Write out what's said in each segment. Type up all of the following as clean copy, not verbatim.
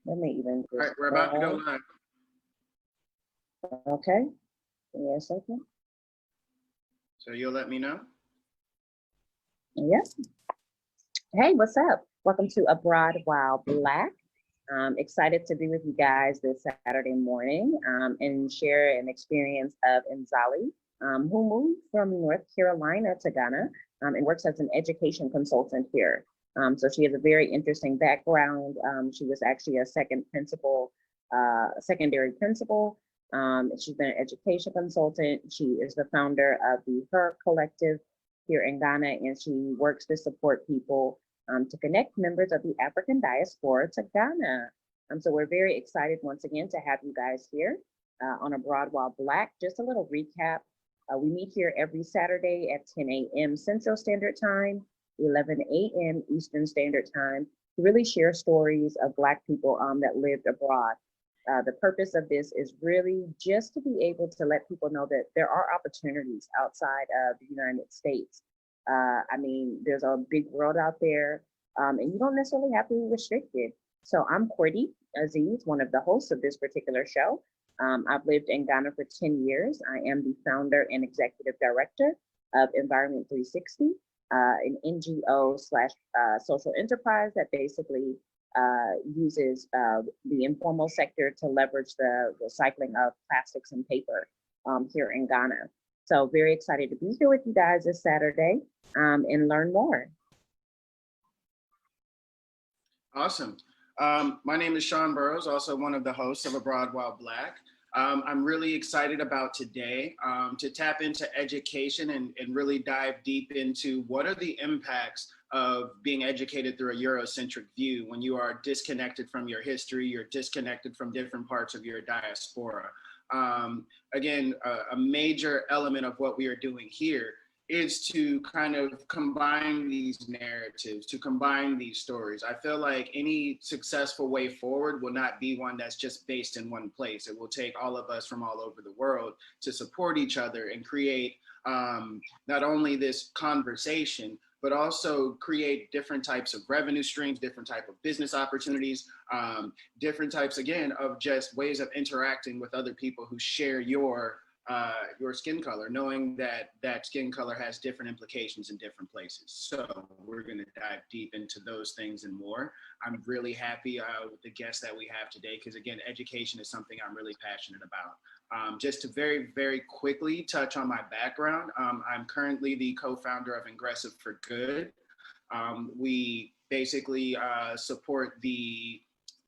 Let me even All just, right, we're about to go live. okay, give me a second. So you'll let me know? Yep. Hey, what's up? Welcome to Abroad While Black. Excited to be with you guys this Saturday morning and share an experience of Nzali, who moved from North Carolina to Ghana and works as an education consultant here. So she has a very interesting background. She was actually a secondary principal. She's been an education consultant. She is the founder of the Her Collective here in Ghana, and she works to support people to connect members of the African diaspora to Ghana. So we're very excited once again to have you guys here on Abroad While Black. Just a little recap. We meet here every Saturday at 10 a.m. Central Standard Time, 11 a.m. Eastern Standard Time, to really share stories of Black people that lived abroad. The purpose of this is really just to be able to let people know that there are opportunities outside of the United States. I mean, there's a big world out there, and you don't necessarily have to be restricted. So I'm Cordy Aziz, one of the hosts of this particular show. I've lived in Ghana for 10 years. I am the founder and executive director of Environment 360, an NGO slash social enterprise that basically uses the informal sector to leverage the recycling of plastics and paper here in Ghana. So very excited to be here with you guys this Saturday and learn more. Awesome. My name is Sean Burrows, also one of the hosts of Abroad While Black. I'm really excited about today to tap into education and really dive deep into what are the impacts of being educated through a Eurocentric view when you are disconnected from your history, you're disconnected from different parts of your diaspora. Again, a major element of what we are doing here is to kind of combine these narratives, to combine these stories. I feel like any successful way forward will not be one that's just based in one place. It will take all of us from all over the world to support each other and create not only this conversation, but also create different types of revenue streams, different type of business opportunities, different types, again, of just ways of interacting with other people who share your skin color, knowing that that skin color has different implications in different places. So we're going to dive deep into those things and more. I'm really happy with the guests that we have today, because again, education is something I'm really passionate about. Just to very, very quickly touch on my background, I'm currently the co-founder of Ingressive for Good. We basically support the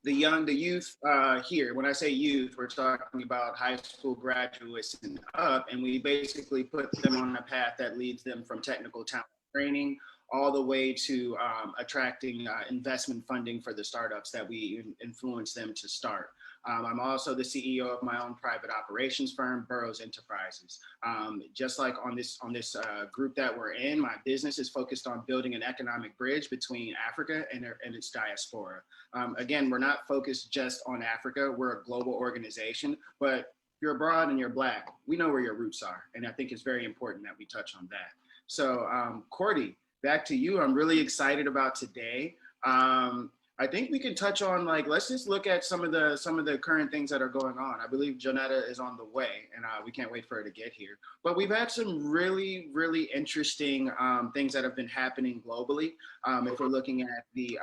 youth here. When I say youth, we're talking about high school graduates and up, and we basically put them on a path that leads them from technical talent training all the way to attracting investment funding for the startups that we influence them to start. I'm also the CEO of my own private operations firm, Burrows Enterprises. Just like on this group that we're in, my business is focused on building an economic bridge between Africa and its diaspora. Again, we're not focused just on Africa. We're a global organization, but you're abroad and you're Black, we know where your roots are. And I think it's very important that we touch on that. So Cordy, back to you. I'm really excited about today. I think we can touch on, like, let's just look at some of the current things that are going on. I believe Jonetta is on the way, and we can't wait for her to get here. But we've had some really, really interesting things that have been happening globally. If we're looking at the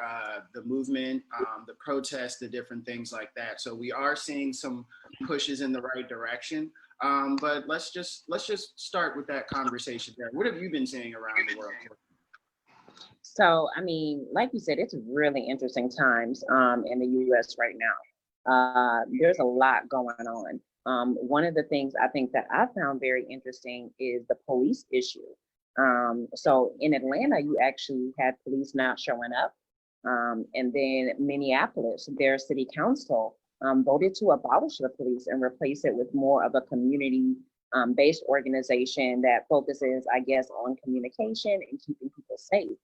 movement, the protests, the different things like that. So we are seeing some pushes in the right direction. But let's just start with that conversation there. What have you been seeing around the world? So, I mean, like you said, it's really interesting times in the US right now. There's a lot going on. One of the things I think that I found very interesting is the police issue. So in Atlanta, you actually had police not showing up. And then Minneapolis, their city council voted to abolish the police and replace it with more of a community based organization that focuses, I guess, on communication and keeping people safe.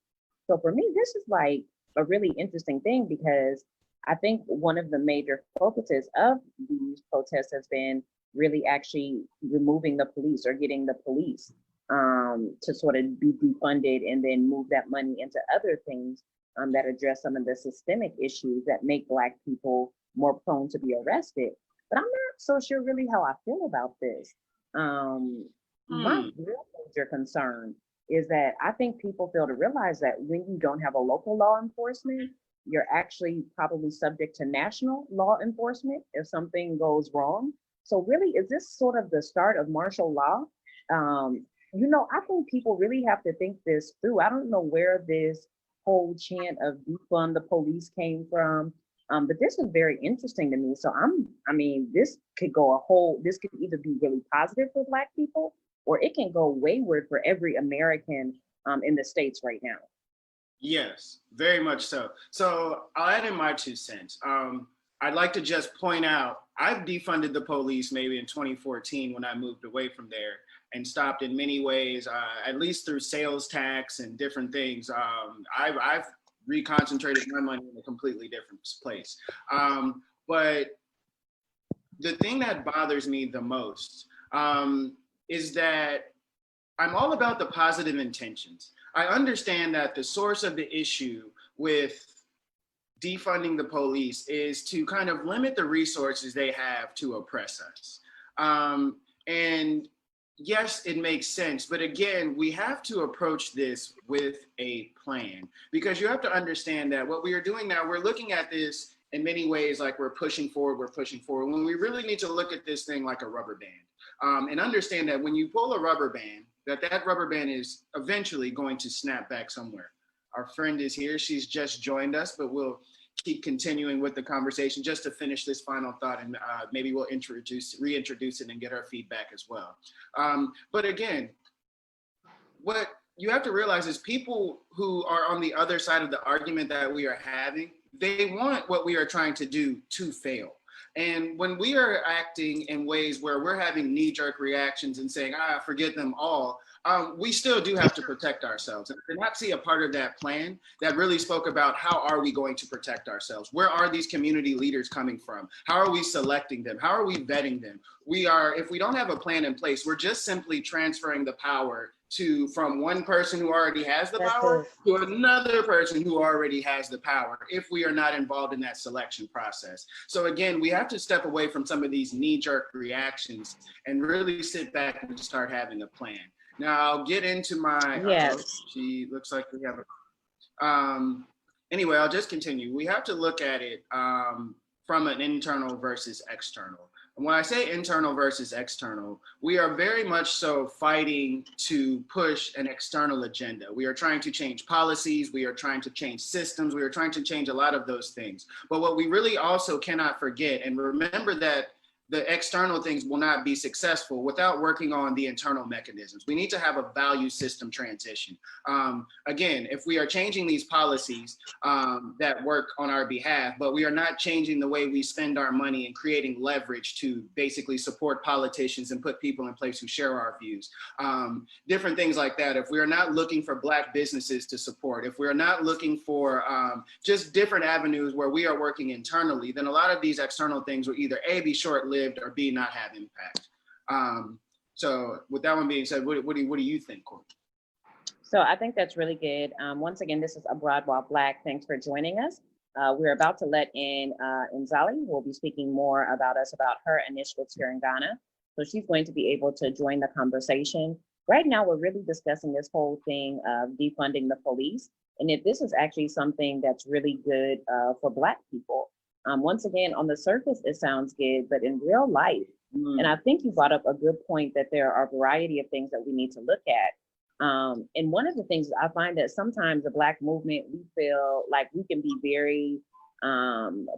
So for me, this is like a really interesting thing, because I think one of the major focuses of these protests has been really actually removing the police or getting the police to sort of be defunded and then move that money into other things that address some of the systemic issues that make Black people more prone to be arrested. But I'm not so sure really how I feel about this. My Hmm. real major concern is that I think people fail to realize that when you don't have a local law enforcement, you're actually probably subject to national law enforcement if something goes wrong. So really, is this sort of the start of martial law? I think people really have to think this through. I don't know where this whole chant of defund the police came from. But this is very interesting to me. So this could either be really positive for Black people, or it can go wayward for every American in the States right now. Yes, very much so. So I'll add in my 2 cents. I'd like to just point out I've defunded the police maybe in 2014 when I moved away from there and stopped in many ways, at least through sales tax and different things. I've reconcentrated my money in a completely different place. But the thing that bothers me the most is that I'm all about the positive intentions. I understand that the source of the issue with defunding the police is to kind of limit the resources they have to oppress us. And yes, it makes sense. But again, we have to approach this with a plan, because you have to understand that what we are doing now, we're looking at this in many ways like we're pushing forward, when we really need to look at this thing like a rubber band, and understand that when you pull a rubber band, that rubber band is eventually going to snap back somewhere. Our friend is here. She's just joined us, but we'll keep continuing with the conversation just to finish this final thought, and maybe we'll reintroduce it and get our feedback as well. But again, what you have to realize is people who are on the other side of the argument that we are having, they want what we are trying to do to fail. And when we are acting in ways where we're having knee-jerk reactions and saying, forget them all, we still do have to protect ourselves. And I did not see a part of that plan that really spoke about how are we going to protect ourselves? Where are these community leaders coming from? How are we selecting them? How are we vetting them? If we don't have a plan in place, we're just simply transferring the power from one person who already has the power to another person who already has the power, if we are not involved in that selection process. So again, we have to step away from some of these knee-jerk reactions and really sit back and start having a plan. Now I'll get into my, she looks like we have anyway, I'll just continue. We have to look at it from an internal versus external. And when I say internal versus external, we are very much so fighting to push an external agenda. We are trying to change policies. We are trying to change systems. We are trying to change a lot of those things. But what we really also cannot forget, and remember that the external things will not be successful without working on the internal mechanisms. We need to have a value system transition. Again, if we are changing these policies that work on our behalf, but we are not changing the way we spend our money and creating leverage to basically support politicians and put people in place who share our views, different things like that. If we are not looking for Black businesses to support, if we are not looking for just different avenues where we are working internally, then a lot of these external things will either A, be short-lived, or B, not have impact. So with that one being said, what do you think, Courtney? So I think that's really good. Once again, this is Abroad While Black. Thanks for joining us. We're about to let in Nzali, who will be speaking more about her initiatives here in Ghana. So she's going to be able to join the conversation. Right now, we're really discussing this whole thing of defunding the police, and if this is actually something that's really good for Black people. Once again, on the surface, it sounds good, but in real life, and I think you brought up a good point that there are a variety of things that we need to look at. And one of the things I find that sometimes the Black movement, we feel like we can be very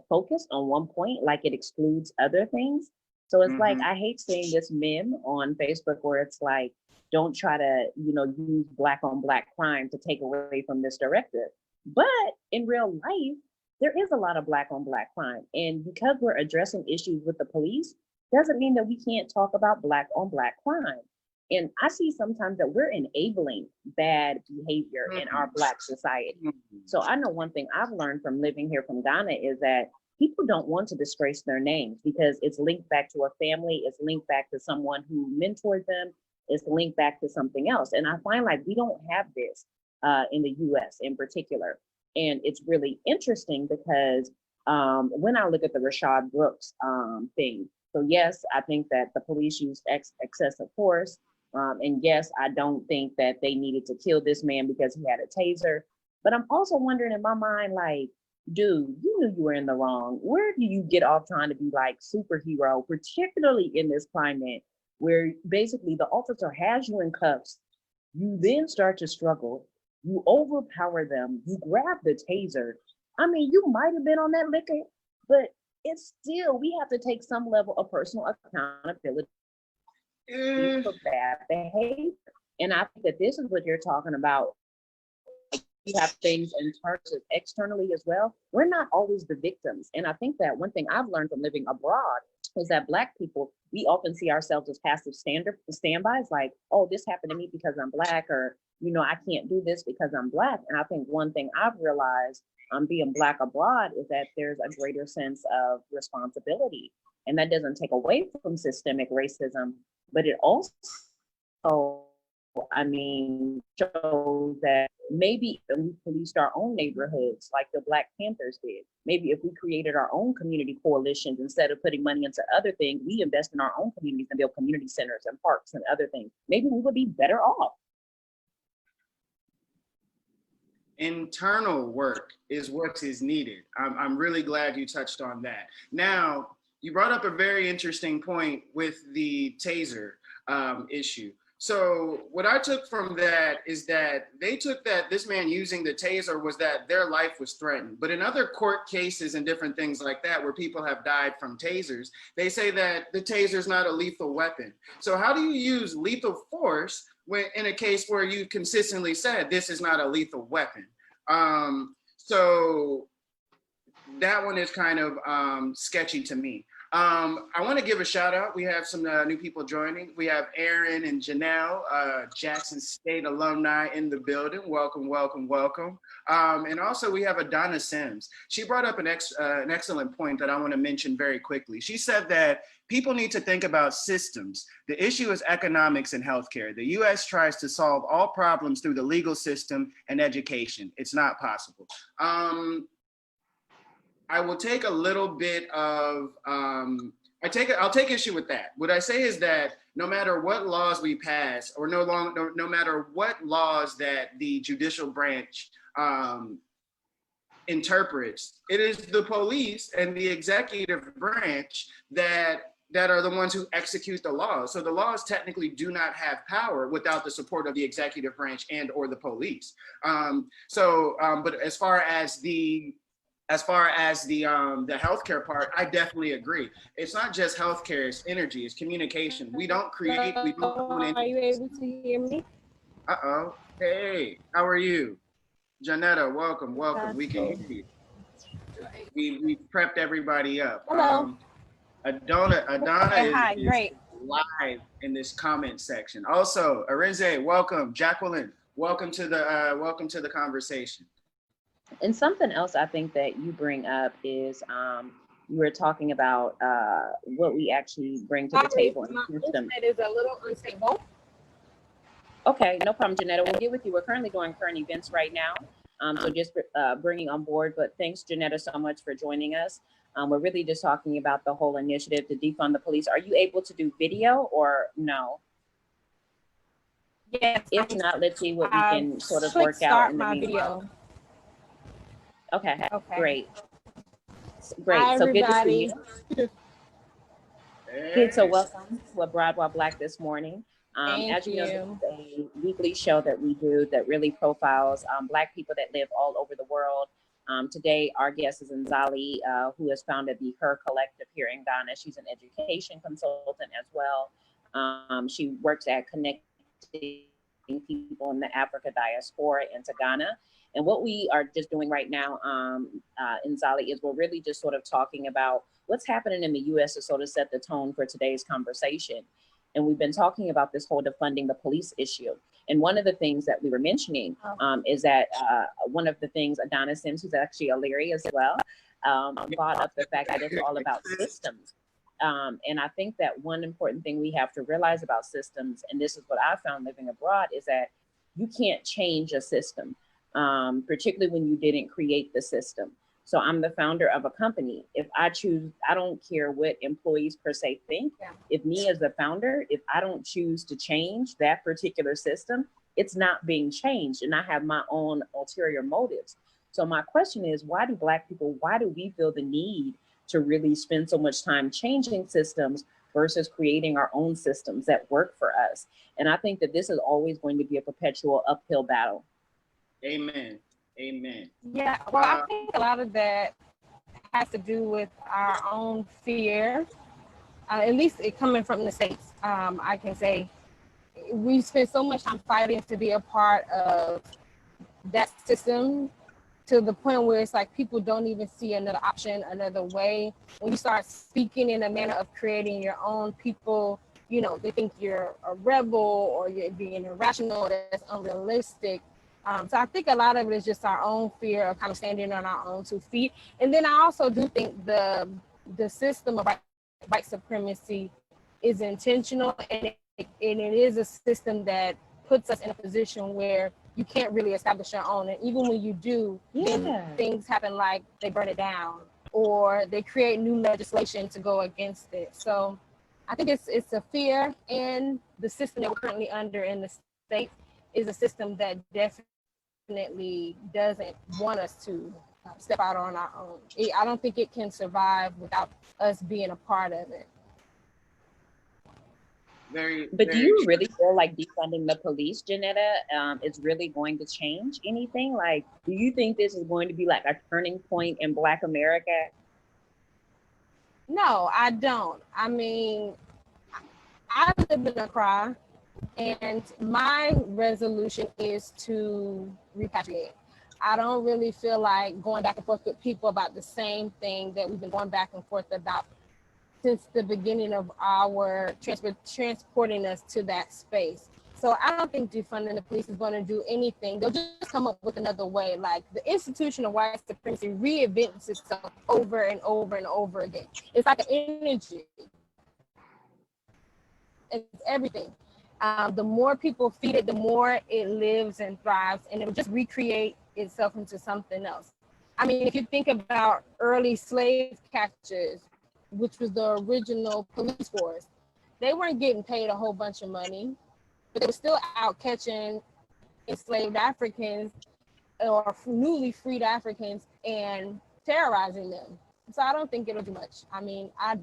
focused on one point, like it excludes other things. So it's like, I hate seeing this meme on Facebook where it's like, don't try to, use Black on Black crime to take away from this directive. But in real life, there is a lot of Black on Black crime. And because we're addressing issues with the police, doesn't mean that we can't talk about Black on Black crime. And I see sometimes that we're enabling bad behavior in our Black society. So I know one thing I've learned from living here from Ghana is that people don't want to disgrace their names because it's linked back to a family, it's linked back to someone who mentored them, it's linked back to something else. And I find like we don't have this in the US in particular. And it's really interesting because when I look at the Rashad Brooks thing. So yes, I think that the police used excessive force. And yes, I don't think that they needed to kill this man because he had a taser. But I'm also wondering in my mind, like, dude, you knew you were in the wrong. Where do you get off trying to be like superhero, particularly in this climate where basically the officer has you in cuffs, you then start to struggle, you overpower them, you grab the taser. I mean, you might have been on that liquor, but it's still, we have to take some level of personal accountability for bad behavior. And I think that this is what you're talking about. You have things in terms of externally as well. We're not always the victims. And I think that one thing I've learned from living abroad is that Black people, we often see ourselves as passive standbys, like, oh, this happened to me because I'm Black, or, you know, I can't do this because I'm Black. And I think one thing I've realized being Black abroad is that there's a greater sense of responsibility. And that doesn't take away from systemic racism, but it also, I mean, shows that maybe if we policed our own neighborhoods like the Black Panthers did, maybe if we created our own community coalitions, instead of putting money into other things, we invest in our own communities and build community centers and parks and other things, maybe we would be better off. Internal work is what is needed. I'm really glad you touched on that. Now, you brought up a very interesting point with the taser issue. So what I took from that is that they took that this man using the taser was that their life was threatened. But in other court cases and different things like that, where people have died from tasers, they say that the taser is not a lethal weapon. So how do you use lethal force when in a case where you consistently said this is not a lethal weapon? So that one is kind of sketchy to me. I want to give a shout out. We have some new people joining. We have Aaron and Janelle, Jackson State alumni in the building. Welcome, welcome, welcome. And also we have Adana Sims. She brought up an excellent point that I want to mention very quickly. She said that people need to think about systems. The issue is economics and healthcare. The US tries to solve all problems through the legal system and education. It's not possible. I will take a little bit of, I'll take issue with that. What I say is that no matter what laws we pass, or no matter what laws that the judicial branch interprets, it is the police and the executive branch that are the ones who execute the laws. So the laws technically do not have power without the support of the executive branch and or the police. But as far as the healthcare part, I definitely agree. It's not just healthcare, it's energy, it's communication. We don't create, we don't own anything. Are you able to hear me? Uh-oh. Hey, how are you? Janetta, welcome, welcome. We can hear you. We prepped everybody up. Hello. Adana Hi, is great. live in this comment section. Also, Arinze, welcome. Jacqueline, welcome to the conversation. And something else I think that you bring up is you were talking about what we actually bring to the table in the system. It is a little unstable. Okay, no problem, Janetta. We'll get with you. We're currently doing current events right now. So just bringing on board, but thanks, Janetta, so much for joining us. We're really just talking about the whole initiative to defund the police. Are you able to do video or no? Yes. If not, let's see what we can sort of work out in the meanwhile. Okay, great. Great. Hi, so good to see you. Hey. Good. So welcome to Abroad While Black this morning. As you know, this is a weekly show that we do that really profiles Black people that live all over the world. Today, our guest is Nzali, who has founded the Her Collective here in Ghana. She's an education consultant as well. She works at connecting people in the Africa diaspora into Ghana. And what we are just doing right now, Nzali, is we're really just sort of talking about what's happening in the US to sort of set the tone for today's conversation. And we've been talking about this whole defunding the police issue. And one of the things that we were mentioning is that one of the things Adana Sims, who's actually a Larry as well, brought up the fact that it's all about systems. And I think that one important thing we have to realize about systems, and this is what I found living abroad, is that you can't change a system, particularly when you didn't create the system. So I'm the founder of a company. If I choose, I don't care what employees per se think. Yeah. If me as the founder, if I don't choose to change that particular system, it's not being changed. And I have my own ulterior motives. So my question is, why do Black people, why do we feel the need to really spend so much time changing systems versus creating our own systems that work for us? And I think that this is always going to be a perpetual uphill battle. Amen. Amen. Yeah, well, I think a lot of that has to do with our own fear, at least it coming from the States. I can say we spend so much time fighting to be a part of that system to the point where it's like people don't even see another option, another way. When you start speaking in a manner of creating your own, people, you know, they think you're a rebel or you're being irrational, that's unrealistic. So I think a lot of it is just our own fear of kind of standing on our own 2 feet. And then I also do think the system of white supremacy is intentional, and it is a system that puts us in a position where you can't really establish your own. And even when you do, then things happen like they burn it down or they create new legislation to go against it. So I think it's a fear, and the system that we're currently under in the state is a system that definitely doesn't want us to step out on our own. I don't think it can survive without us being a part of it. But do you really feel like defunding the police, Janetta, is really going to change anything? Like, do you think this is going to be like a turning point in Black America? No, I don't. I mean, I live in Accra, and my resolution is to repatriate. I don't really feel like going back and forth with people about the same thing that we've been going back and forth about since the beginning of our transporting us to that space. So I don't think defunding the police is going to do anything. They'll just come up with another way. Like, the institution of white supremacy reinvents itself over and over and over again. It's like an energy. It's everything. The more people feed it, the more it lives and thrives, and it'll just recreate itself into something else. I mean, if you think about early slave catchers, which was the original police force, they weren't getting paid a whole bunch of money, but they were still out catching enslaved Africans or newly freed Africans and terrorizing them. So I don't think it'll do much. I mean, I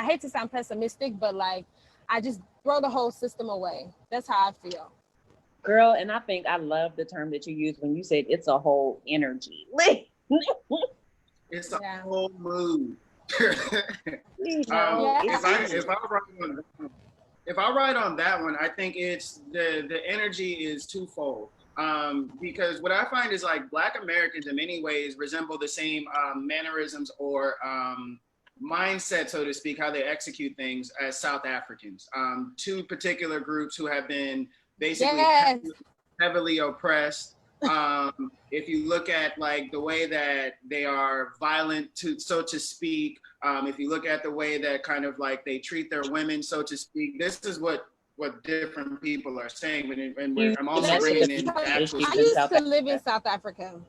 hate to sound pessimistic, but like, I just throw the whole system away. That's how I feel. Girl, and I think I love the term that you used when you said it's a whole energy. It's a whole mood. If I write on that one, I think it's the energy is twofold. Because what I find is like Black Americans in many ways resemble the same mannerisms or mindset, so to speak, how they execute things as South Africans. Two particular groups who have been basically heavily oppressed. If you look at like the way that they are violent, so to speak, if you look at the way that kind of like they treat their women, so to speak, this is what different people are saying. And I'm also bringing in. I used to live in South Africa.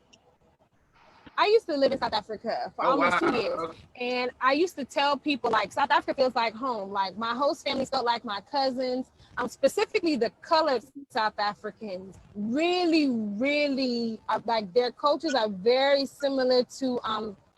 I used to live in South Africa for almost 2 years. And I used to tell people, like, South Africa feels like home. Like, my host family felt like my cousins. Specifically the colored South Africans really, really, like, their cultures are very similar to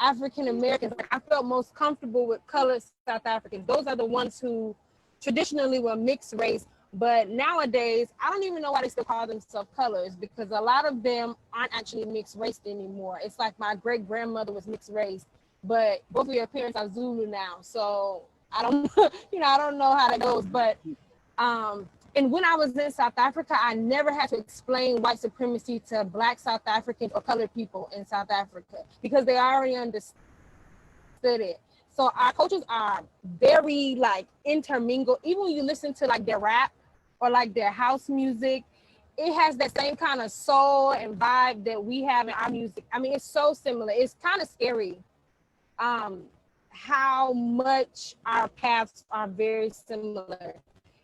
African Americans. Like, I felt most comfortable with colored South Africans. Those are the ones who traditionally were mixed race. But nowadays, I don't even know why they still call themselves colors, because a lot of them aren't actually mixed race anymore. It's like my great grandmother was mixed race, but both of your parents are Zulu now. So I don't, I don't know how that goes. But and when I was in South Africa, I never had to explain white supremacy to Black South Africans or colored people in South Africa, because they already understood it. So our cultures are very like intermingled. Even when you listen to like their rap or like their house music, it has that same kind of soul and vibe that we have in our music. I mean, it's so similar. It's kind of scary how much our paths are very similar.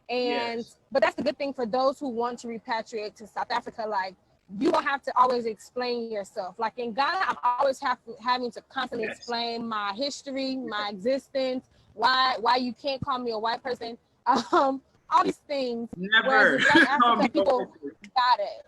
And but that's the good thing for those who want to repatriate to South Africa. Like, you don't have to always explain yourself. Like in Ghana, I'm always having to constantly Yes. explain my history, my existence, why you can't call me a white person, all these things. Never. Whereas in South Africa, people got it.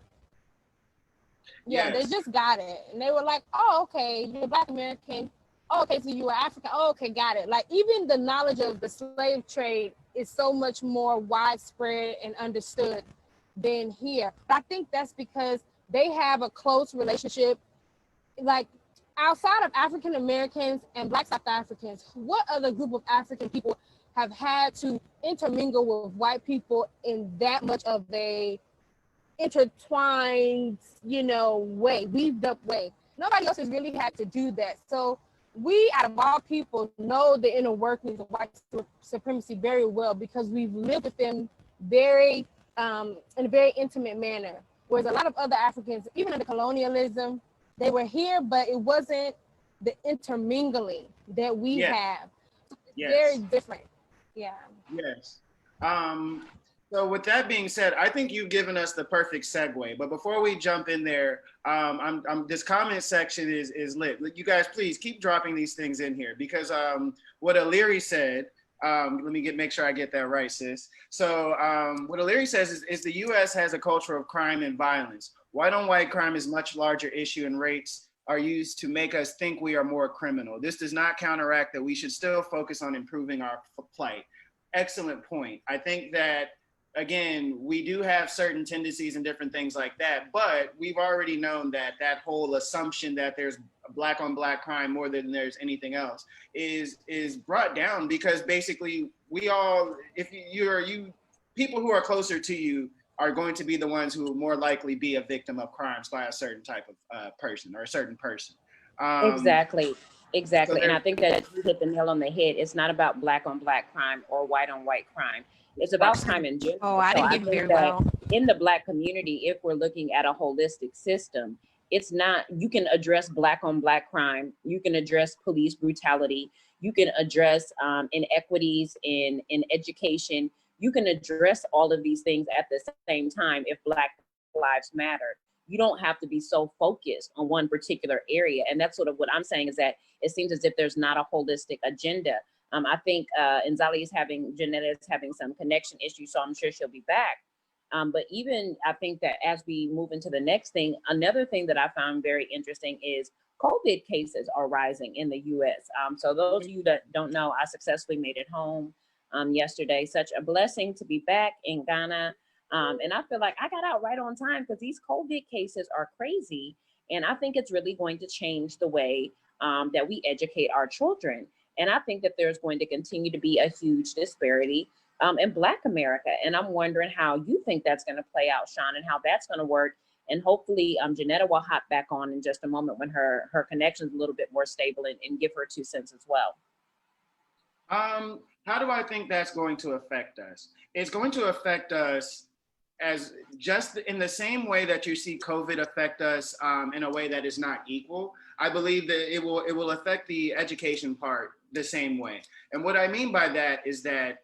Yeah, Yes. they just got it, and they were like, "Oh, okay, you're a Black American. Oh, okay, so you were African. Oh, okay, got it." Like even the knowledge of the slave trade is so much more widespread and understood than here. But I think that's because they have a close relationship. Like outside of African Americans and Black South Africans, what other group of African people have had to intermingle with white people in that much of a intertwined, way, weaved up way? Nobody else has really had to do that. So we, out of all people, know the inner workings of white supremacy very well because we've lived with them very in a very intimate manner. Whereas a lot of other Africans, even under colonialism, they were here, but it wasn't the intermingling that we Yes. have. Yes. Very different. Yeah. Yes. So with that being said, I think you've given us the perfect segue. But before we jump in there, this comment section is lit. You guys, please keep dropping these things in here because what O'Leary said. Let me make sure I get that right, sis. So what O'Leary says is the U.S. has a culture of crime and violence. White on white crime is much larger issue, and rates are used to make us think we are more criminal. This does not counteract that we should still focus on improving our plight. Excellent point. I think that, again, we do have certain tendencies and different things like that, but we've already known that that whole assumption that there's Black on Black crime more than there's anything else is brought down because basically we all, if you people who are closer to you are going to be the ones who will more likely be a victim of crimes by a certain type of person or a certain person. Exactly. So And I think that you hit the nail on the head. It's not about Black on Black crime or white on white crime. It's about crime in general. Oh, I didn't So get think very that well. in the Black community, if we're looking at a holistic system, it's not, you can address Black on Black crime, you can address police brutality, you can address inequities in education, you can address all of these things at the same time if Black lives matter. You don't have to be so focused on one particular area. And that's sort of what I'm saying is that it seems as if there's not a holistic agenda. I think Nzali Janetta is having some connection issues, so I'm sure she'll be back. But even I think that as we move into the next thing, another thing that I found very interesting is COVID cases are rising in the US. So those of you that don't know, I successfully made it home yesterday. Such a blessing to be back in Ghana. And I feel like I got out right on time because these COVID cases are crazy. And I think it's really going to change the way that we educate our children. And I think that there's going to continue to be a huge disparity in Black America. And I'm wondering how you think that's going to play out, Sean, and how that's going to work. And hopefully Janetta will hop back on in just a moment when her connection is a little bit more stable and give her 2 cents as well. How do I think that's going to affect us? It's going to affect us as just in the same way that you see COVID affect us in a way that is not equal. I believe that it will affect the education part the same way. And what I mean by that is that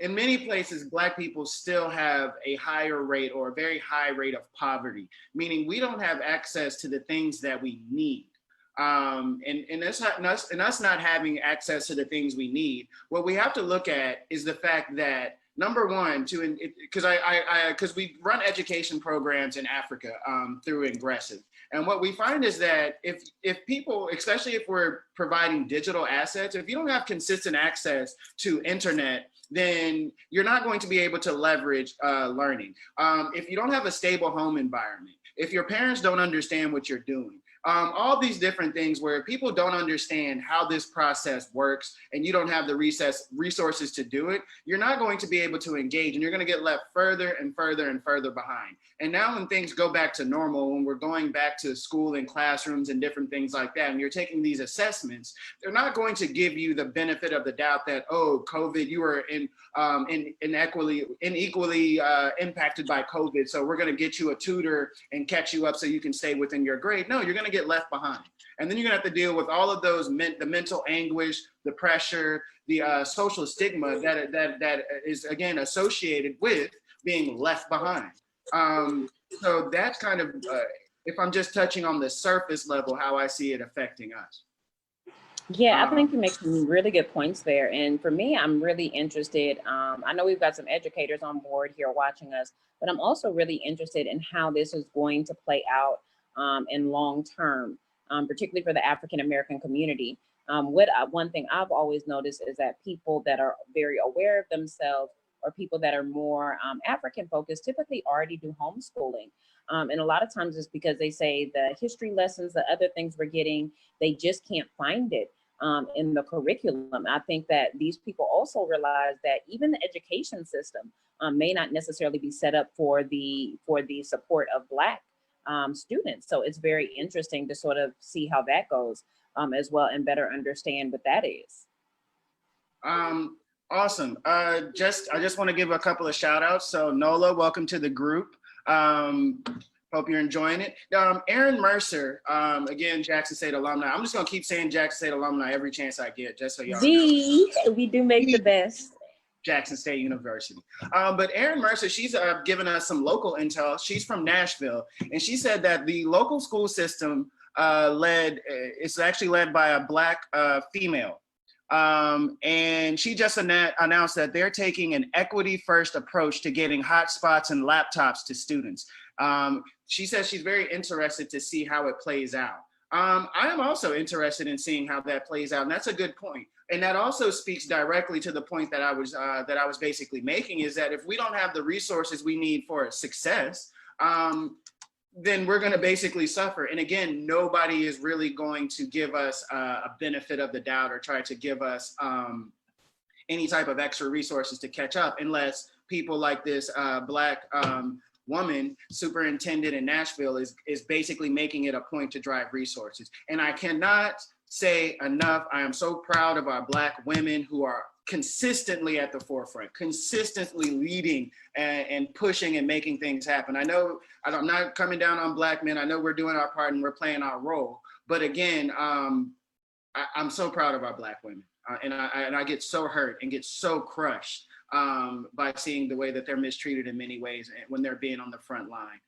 in many places, Black people still have a higher rate or a very high rate of poverty, meaning we don't have access to the things that we need. And us not having access to the things we need, what we have to look at is the fact that, number one, because we run education programs in Africa through Ingressive. And what we find is that if people, especially if we're providing digital assets, if you don't have consistent access to internet, then you're not going to be able to leverage learning. If you don't have a stable home environment, if your parents don't understand what you're doing, all these different things where people don't understand how this process works and you don't have the resources to do it, you're not going to be able to engage and you're going to get left further and further and further behind. And now when things go back to normal, when we're going back to school and classrooms and different things like that, and you're taking these assessments, they're not going to give you the benefit of the doubt that, oh, COVID, you were unequally impacted by COVID, so we're going to get you a tutor and catch you up so you can stay within your grade. No, you're going to get left behind. And then you're going to have to deal with all of those, the mental anguish, the pressure, the social stigma that is, again, associated with being left behind. So that's kind of, if I'm just touching on the surface level, how I see it affecting us. Yeah, I think you make some really good points there. And for me, I'm really interested. I know we've got some educators on board here watching us, but I'm also really interested in how this is going to play out in long term, particularly for the African American community. One thing I've always noticed is that people that are very aware of themselves or people that are more African focused typically already do homeschooling. And a lot of times it's because they say the history lessons, the other things we're getting, they just can't find it in the curriculum. I think that these people also realize that even the education system may not necessarily be set up for the support of Black students. So it's very interesting to sort of see how that goes as well and better understand what that is. Awesome. I just want to give a couple of shout outs. So Nola, welcome to the group. Hope you're enjoying it. Aaron Mercer, again, Jackson State alumni. I'm just gonna keep saying Jackson State alumni every chance I get, just so y'all know. We do make the best. Jackson State University. But Aaron Mercer, she's given us some local intel. She's from Nashville, and she said that the local school system it's actually led by a Black female. And she just announced that they're taking an equity first approach to getting hotspots and laptops to students. She says she's very interested to see how it plays out. I am also interested in seeing how that plays out, and that's a good point. And that also speaks directly to the point that I was basically making, is that if we don't have the resources we need for success, then we're going to basically suffer. And again, nobody is really going to give us a benefit of the doubt or try to give us any type of extra resources to catch up, unless people like this Black woman superintendent in Nashville is basically making it a point to drive resources. And I cannot say enough, I am so proud of our Black women who are consistently at the forefront, consistently leading and pushing and making things happen. I know I'm not coming down on Black men. I know we're doing our part and we're playing our role. But again, I'm so proud of our Black women. And I get so hurt and get so crushed by seeing the way that they're mistreated in many ways when they're being on the front line.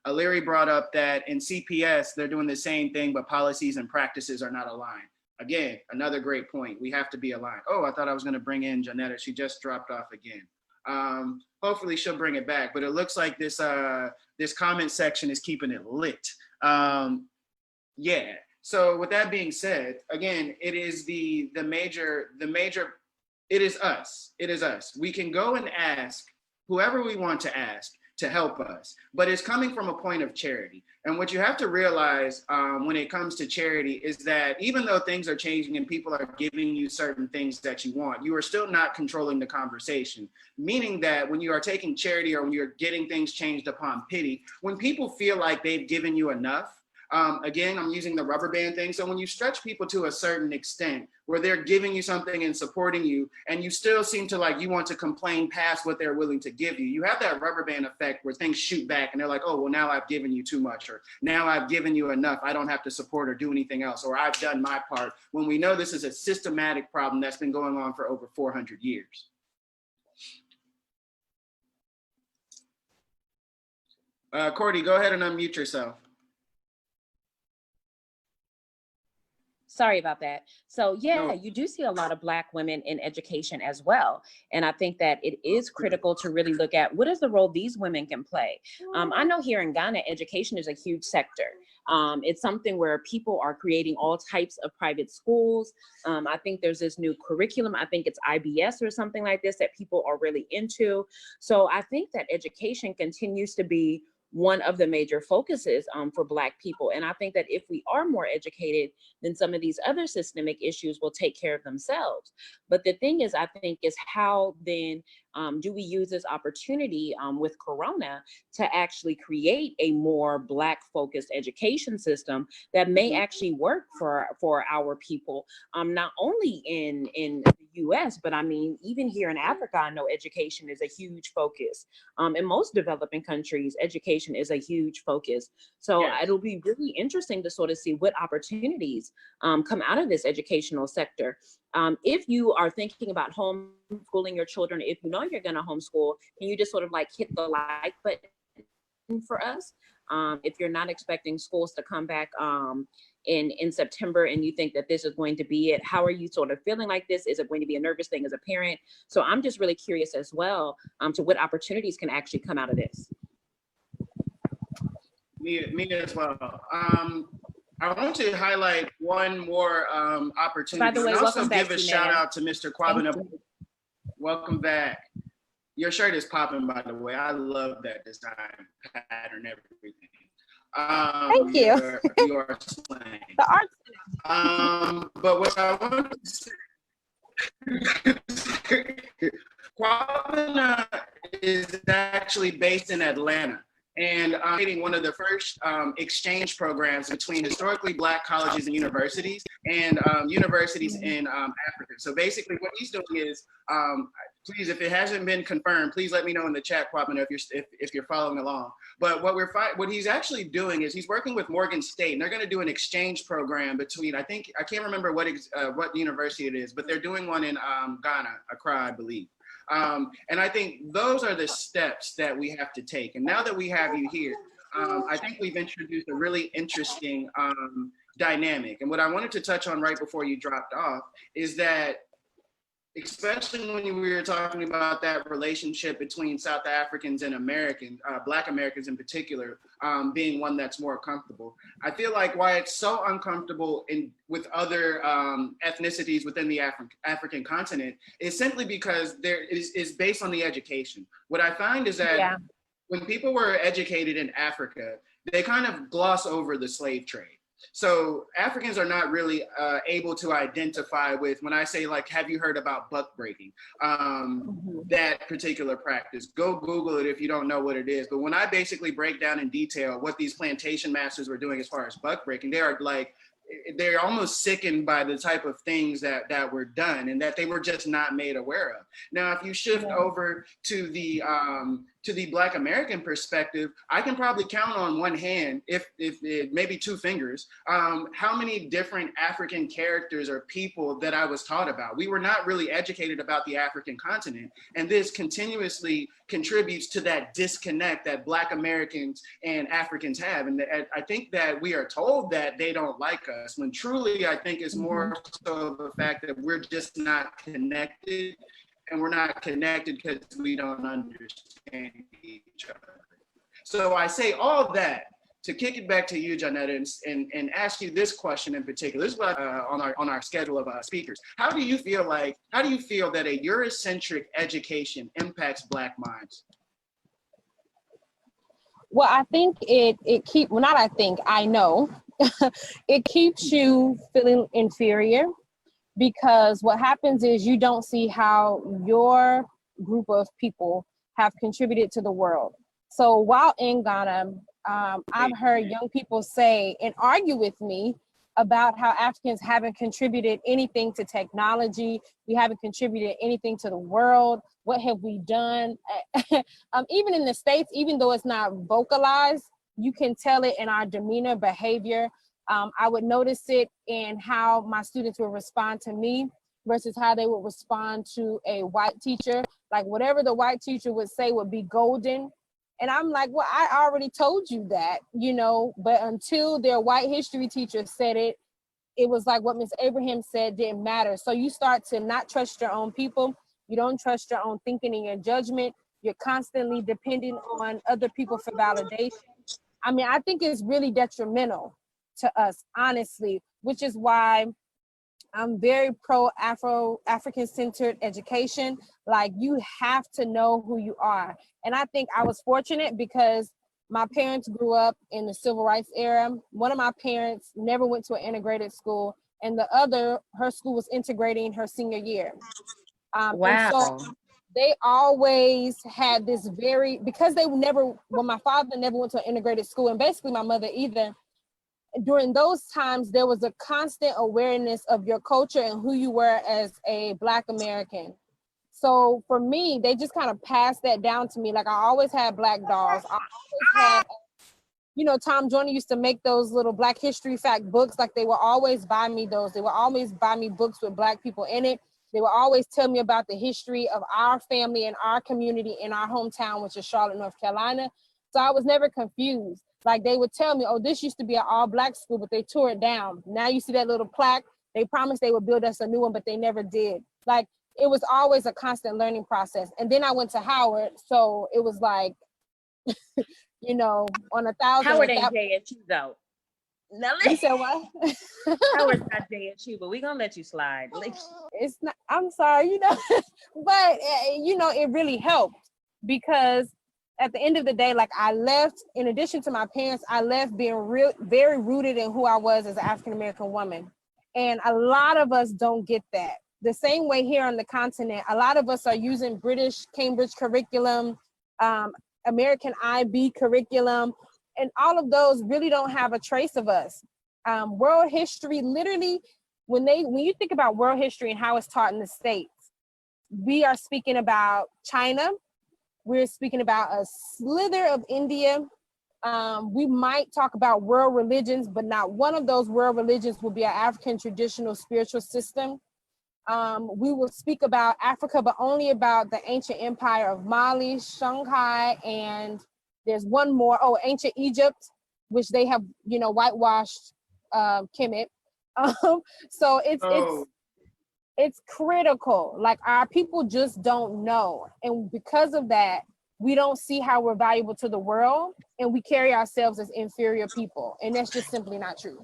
Aliri brought up that in CPS, they're doing the same thing, but policies and practices are not aligned. Again, another great point. We have to be aligned. Oh, I thought I was going to bring in Janetta. She just dropped off again. Hopefully she'll bring it back, but it looks like this comment section is keeping it lit. Yeah. So with that being said, again, it is the major, it is us. It is us. We can go and ask whoever we want to ask to help us, but it's coming from a point of charity. And what you have to realize when it comes to charity is that even though things are changing and people are giving you certain things that you want, you are still not controlling the conversation. Meaning that when you are taking charity or when you're getting things changed upon pity, when people feel like they've given you enough, again, I'm using the rubber band thing. So when you stretch people to a certain extent where they're giving you something and supporting you, and you still seem to like, you want to complain past what they're willing to give you, you have that rubber band effect where things shoot back and they're like, oh, well, now I've given you too much, or now I've given you enough. I don't have to support or do anything else, or I've done my part, when we know this is a systematic problem that's been going on for over 400 years. Cordy, go ahead and unmute yourself. Sorry about that. So yeah, you do see a lot of Black women in education as well. And I think that it is critical to really look at what is the role these women can play. I know here in Ghana, education is a huge sector. It's something where people are creating all types of private schools. I think there's this new curriculum. I think it's IBS or something like this that people are really into. So I think that education continues to be one of the major focuses for Black people. And I think that if we are more educated, then some of these other systemic issues will take care of themselves. But the thing is, I think, is how then do we use this opportunity with Corona to actually create a more Black focused education system that may actually work for our people, not only in the US, but I mean, even here in Africa, I know education is a huge focus. In most developing countries, education is a huge focus. So it'll be really interesting to sort of see what opportunities come out of this educational sector. If you are thinking about homeschooling your children, if you know you're going to homeschool, can you just sort of like hit the like button for us? If you're not expecting schools to come back in September and you think that this is going to be it, how are you sort of feeling like this? Is it going to be a nervous thing as a parent? So I'm just really curious as well to what opportunities can actually come out of this. Me as well. I want to highlight one more opportunity. By the way, and also welcome back, give a T-Man. shout out to Mr. Kwabena. Thank you. Welcome back. Your shirt is popping, by the way. I love that design pattern, everything. Thank you. Your slang. The art. But what I want to say, Kwabena is actually based in Atlanta. And creating one of the first exchange programs between historically Black colleges and universities in Africa. So basically what he's doing is, please, if it hasn't been confirmed, please let me know in the chat, Kwabena, if you're following along. But what he's actually doing is he's working with Morgan State, and they're going to do an exchange program between, I can't remember what university it is, but they're doing one in Ghana, Accra, I believe. And I think those are the steps that we have to take. And now that we have you here, I think we've introduced a really interesting dynamic. And what I wanted to touch on right before you dropped off is that, especially when we were talking about that relationship between South Africans and Americans, Black Americans in particular, being one that's more comfortable. I feel like why it's so uncomfortable with other ethnicities within the African continent is simply because there is based on the education. What I find is that when people were educated in Africa, they kind of gloss over the slave trade. So Africans are not really able to identify with, when I say like, have you heard about buck breaking? That particular practice. Go Google it if you don't know what it is. But when I basically break down in detail what these plantation masters were doing as far as buck breaking, they're almost sickened by the type of things that were done and that they were just not made aware of. Now, if you shift over to the Black American perspective, I can probably count on one hand, if maybe two fingers, how many different African characters or people that I was taught about. We were not really educated about the African continent, and this continuously contributes to that disconnect that Black Americans and Africans have. And I think that we are told that they don't like us, when truly I think it's more so of the fact that we're just not connected. And we're not connected because we don't understand each other. So I say all of that to kick it back to you, Janetta, and ask you this question in particular. This is what on our schedule of speakers. How do you feel that a Eurocentric education impacts Black minds? Well, I think I know, it keeps you feeling inferior, because what happens is you don't see how your group of people have contributed to the world. So while in Ghana, I've heard young people say and argue with me about how Africans haven't contributed anything to technology. We haven't contributed anything to the world. What have we done? Even in the States, even though it's not vocalized, you can tell it in our demeanor, behavior. I would notice it in how my students would respond to me versus how they would respond to a white teacher. Like whatever the white teacher would say would be golden. And I'm like, well, I already told you that, but until their white history teacher said it, it was like what Ms. Abraham said didn't matter. So you start to not trust your own people. You don't trust your own thinking and your judgment. You're constantly depending on other people for validation. I mean, I think it's really detrimental to us, honestly, which is why I'm very pro African centered education. Like, you have to know who you are. And I think I was fortunate because my parents grew up in the civil rights era. One of my parents never went to an integrated school, and the other, her school was integrating her senior year. Wow. So they always had this because my father never went to an integrated school, and basically my mother either. During those times, there was a constant awareness of your culture and who you were as a Black American. So for me, they just kind of passed that down to me. Like, I always had Black dolls. I always had you know, Tom Joyner used to make those little Black History Fact books. Like they would always buy me those. They would always buy me books with Black people in it. They would always tell me about the history of our family and our community in our hometown, which is Charlotte, North Carolina. So I was never confused. Like they would tell me, oh, this used to be an all Black school, but they tore it down. Now you see that little plaque. They promised they would build us a new one, but they never did. Like it was always a constant learning process. And then I went to Howard. So it was like, you know, on 1,000. Howard ain't JSU though. Now, You said what? Howard's not JSU, but we're gonna let you slide. Like, It's not, I'm sorry, you know, but you know, it really helped because at the end of the day, like I left, in addition to my parents, I left being very rooted in who I was as an African-American woman. And a lot of us don't get that. The same way here on the continent, a lot of us are using British Cambridge curriculum, American IB curriculum, and all of those really don't have a trace of us. World history, literally, when you think about world history and how it's taught in the States, we are speaking about China, we're speaking about a slither of India. We might talk about world religions, but not one of those world religions will be an African traditional spiritual system. We will speak about Africa, but only about the ancient empire of Mali, Shanghai, and there's one more, ancient Egypt, which they have, you know, whitewashed Kemet. So it's critical. Like our people just don't know. And because of that, we don't see how we're valuable to the world and we carry ourselves as inferior people. And that's just simply not true.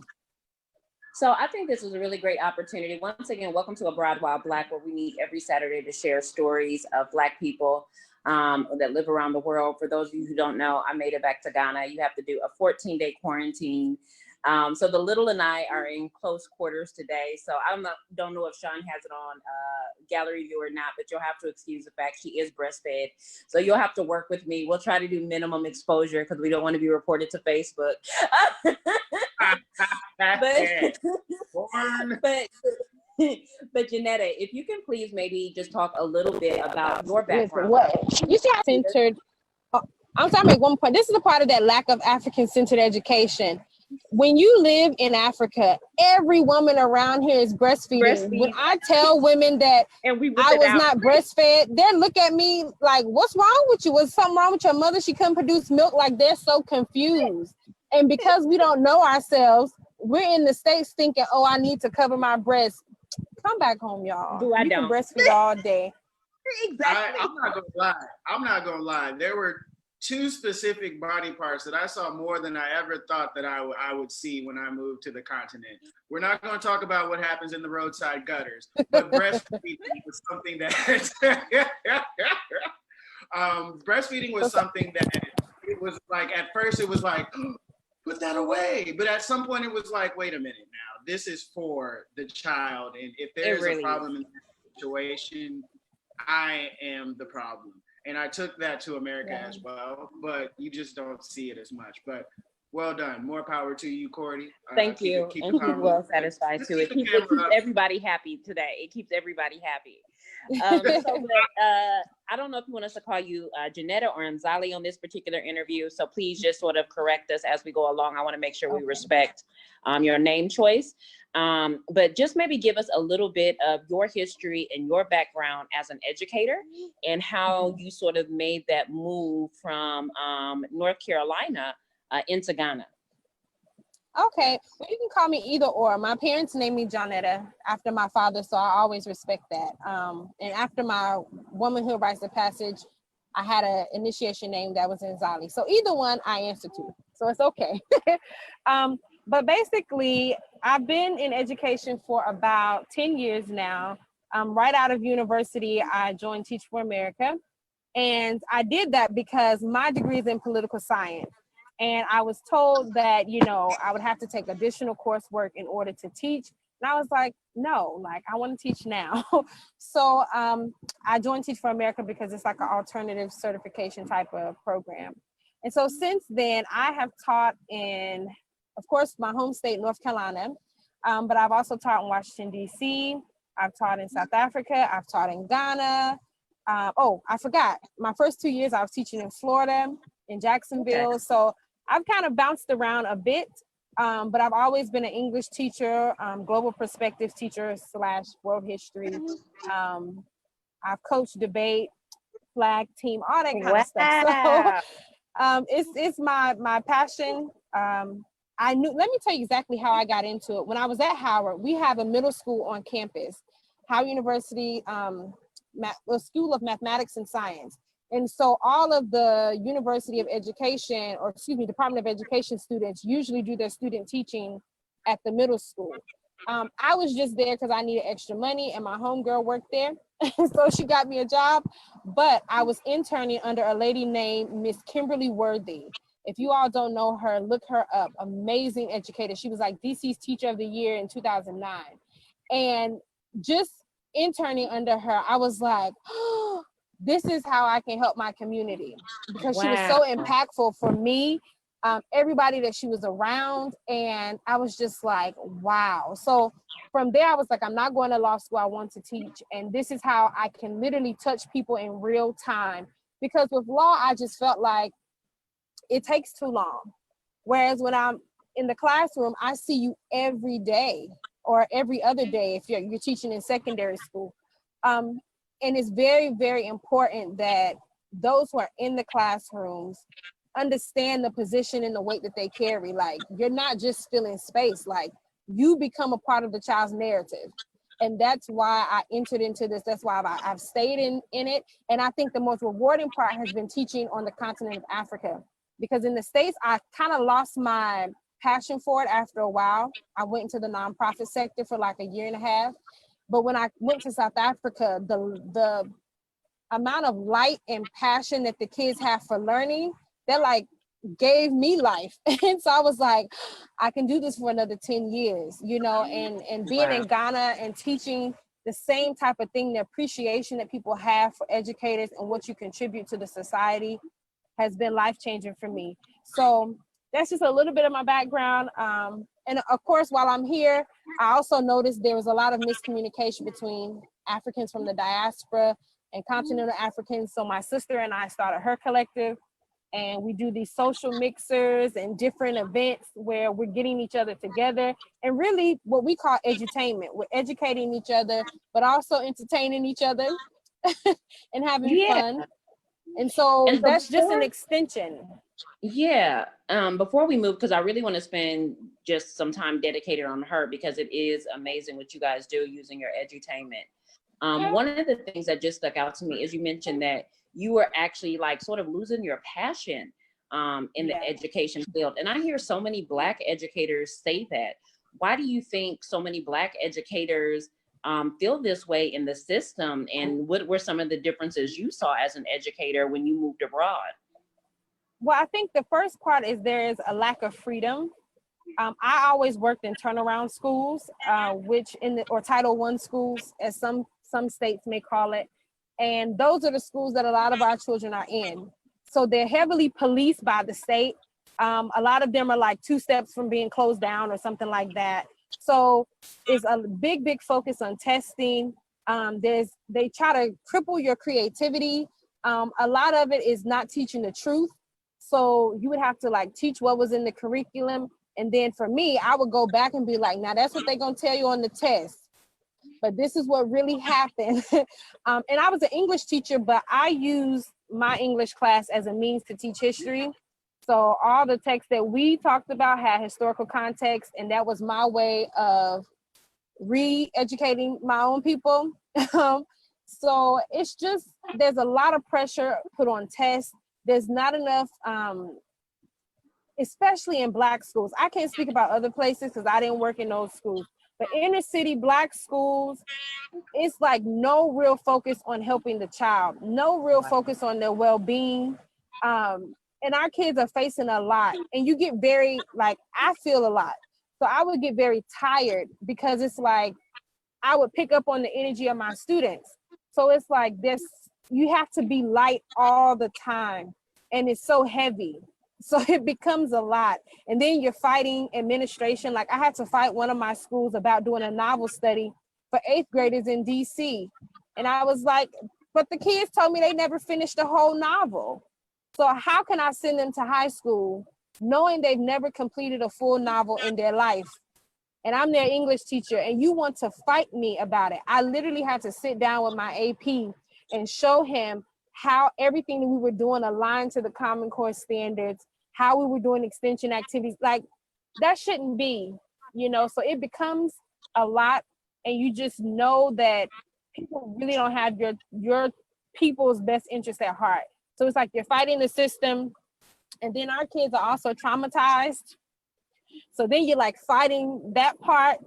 so I think this was a really great opportunity. Once again, welcome to Abroad While Black, where we meet every Saturday to share stories of Black people that live around the world. For those of you who don't know, I made it back to Ghana. You have to do a 14-day quarantine. So the little and I are in close quarters today. So I don't know if Sean has it on gallery view or not, but you'll have to excuse the fact she is breastfed. So you'll have to work with me. We'll try to do minimum exposure because we don't want to be reported to Facebook. But Janetta, if you can please maybe just talk a little bit about your background. You see how centered, I'm sorry, make one point. This is a part of that lack of African-centered education. When you live in Africa, every woman around here is breastfeeding. When I tell women that I was not breastfed, they look at me like, what's wrong with you? Was something wrong with your mother? She couldn't produce milk? Like they're so confused. And because we don't know ourselves, we're in the States thinking, oh, I need to cover my breasts. Come back home, y'all. You can breastfeed all day. Exactly. I'm not gonna lie. There were 2 specific body parts that I saw more than I ever thought that I would see when I moved to the continent. We're not going to talk about what happens in the roadside gutters, but breastfeeding was something that breastfeeding was something that it was like, at first it was like, put that away. But at some point it was like, wait a minute now, this is for the child. And if there's a problem in the situation, I am the problem. And I took that to America as well, but you just don't see it as much. But well done. More power to you, Cordy. Thank you. And keep well satisfied too. It keeps everybody happy today. It keeps everybody happy. I don't know if you want us to call you Janetta or Nzali on this particular interview. So please just sort of correct us as we go along. I want to make sure we respect your name choice. But just maybe give us a little bit of your history and your background as an educator and how you sort of made that move from North Carolina into Ghana. Okay, well, you can call me either or. My parents named me Jonetta after my father, so I always respect that. And after my womanhood rites of passage, I had an initiation name that was Nzali. So either one I answer to, so it's okay. But basically, I've been in education for about 10 years now. Right out of university, I joined Teach for America. And I did that because my degree is in political science. And I was told that, you know, I would have to take additional coursework in order to teach. And I was like, no, like I want to teach now. So I joined Teach for America because it's like an alternative certification type of program. And so since then, I have taught in, of course, my home state, North Carolina, but I've also taught in Washington, D.C. I've taught in South Africa. I've taught in Ghana. I forgot. My first 2 years, I was teaching in Florida, in Jacksonville. Okay. So I've kind of bounced around a bit, but I've always been an English teacher, global perspectives teacher / world history. I've coached debate, flag team, all that kind of stuff. So it's my passion. Let me tell you exactly how I got into it. When I was at Howard, we have a middle school on campus, Howard University School of Mathematics and Science. And so all of the University of Education, or excuse me, Department of Education students usually do their student teaching at the middle school. I was just there because I needed extra money and my homegirl worked there. So she got me a job, but I was interning under a lady named Miss Kimberly Worthy. If you all don't know her, look her up. Amazing educator. She was like DC's Teacher of the Year in 2009. And just interning under her, I was like, oh, this is how I can help my community, because she was so impactful for me, everybody that she was around. And I was just like, wow. So from there, I was like, I'm not going to law school. I want to teach. And this is how I can literally touch people in real time. Because with law, I just felt like it takes too long. Whereas when I'm in the classroom, I see you every day or every other day if you're teaching in secondary school. And it's very, very important that those who are in the classrooms understand the position and the weight that they carry. Like, you're not just filling space, like you become a part of the child's narrative. And that's why I entered into this. That's why I've stayed in it. And I think the most rewarding part has been teaching on the continent of Africa, because in the States, I kind of lost my passion for it after a while. I went into the nonprofit sector for like a year and a half. But when I went to South Africa, the amount of light and passion that the kids have for learning, that like gave me life. And so I was like, I can do this for another 10 years, you know, and being in Ghana and teaching the same type of thing, the appreciation that people have for educators and what you contribute to the society has been life-changing for me. So that's just a little bit of my background. And of course, while I'm here, I also noticed there was a lot of miscommunication between Africans from the diaspora and continental Africans. So my sister and I started her collective, and we do these social mixers and different events where we're getting each other together and really what we call edutainment. We're educating each other, but also entertaining each other and having fun. And so that's just an extension. Yeah. Before we move, because I really want to spend just some time dedicated on her, because it is amazing what you guys do using your edutainment. One of the things that just stuck out to me is you mentioned that you were actually like sort of losing your passion in the education field. And I hear so many Black educators say that. Why do you think so many Black educators feel this way in the system? And what were some of the differences you saw as an educator when you moved abroad? Well, I think the first part is there is a lack of freedom. I always worked in turnaround schools, or Title I schools, as some states may call it. And those are the schools that a lot of our children are in. So they're heavily policed by the state. A lot of them are like 2 steps from being closed down or something like that. So it's a big, big focus on testing. They try to cripple your creativity. A lot of it is not teaching the truth. So you would have to like teach what was in the curriculum. And then for me, I would go back and be like, now that's what they're gonna tell you on the test, but this is what really happened. And I was an English teacher, but I used my English class as a means to teach history. So all the texts that we talked about had historical context, and that was my way of re-educating my own people. So it's just, there's a lot of pressure put on tests. There's not enough, especially in Black schools. I can't speak about other places because I didn't work in those schools. But inner city Black schools, it's like no real focus on helping the child, no real focus on their well-being. And our kids are facing a lot. And you get very, like, I feel a lot. So I would get very tired because it's like, I would pick up on the energy of my students. So it's like this, you have to be light all the time. And it's so heavy. So it becomes a lot. And then you're fighting administration. Like I had to fight one of my schools about doing a novel study for 8th graders in DC. And I was like, but the kids told me they never finished the whole novel. So how can I send them to high school knowing they've never completed a full novel in their life. And I'm their English teacher, and you want to fight me about it. I literally had to sit down with my AP and show him how everything that we were doing aligned to the Common Core standards, how we were doing extension activities. Like, that shouldn't be, you know, so it becomes a lot, and you just know that people really don't have your people's best interest at heart. So it's like you're fighting the system, and then our kids are also traumatized. So then you're like fighting that part,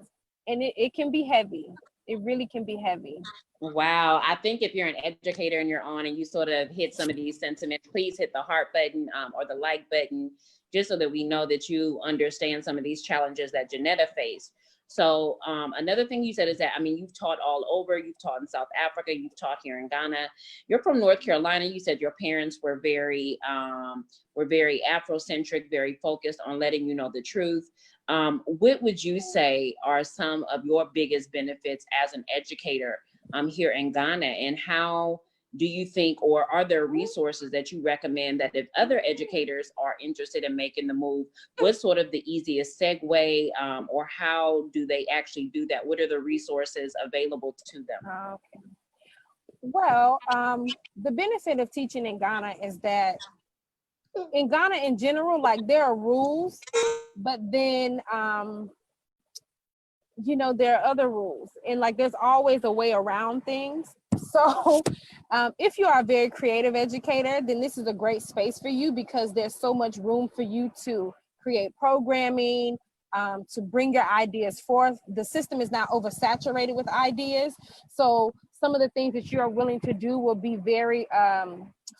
and it can be heavy. It really can be heavy. Wow. I think if you're an educator and you're on and you sort of hit some of these sentiments, please hit the heart button or the like button, just so that we know that you understand some of these challenges that Janetta faced. So another thing you said is that, I mean, you've taught all over, you've taught in South Africa, you've taught here in Ghana. You're from North Carolina. You said your parents were very Afrocentric, very focused on letting you know the truth. What would you say are some of your biggest benefits as an educator here in Ghana, and how do you think, or are there resources that you recommend that if other educators are interested in making the move, what's sort of the easiest segue, or how do they actually do that? What are the resources available to them? Okay. Well, the benefit of teaching in Ghana is that in Ghana in general, like, there are rules, but then you know, there are other rules, and like there's always a way around things. So if you are a very creative educator, then this is a great space for you, because there's so much room for you to create programming, to bring your ideas forth. The system is not oversaturated with ideas. So some of the things that you are willing to do will be very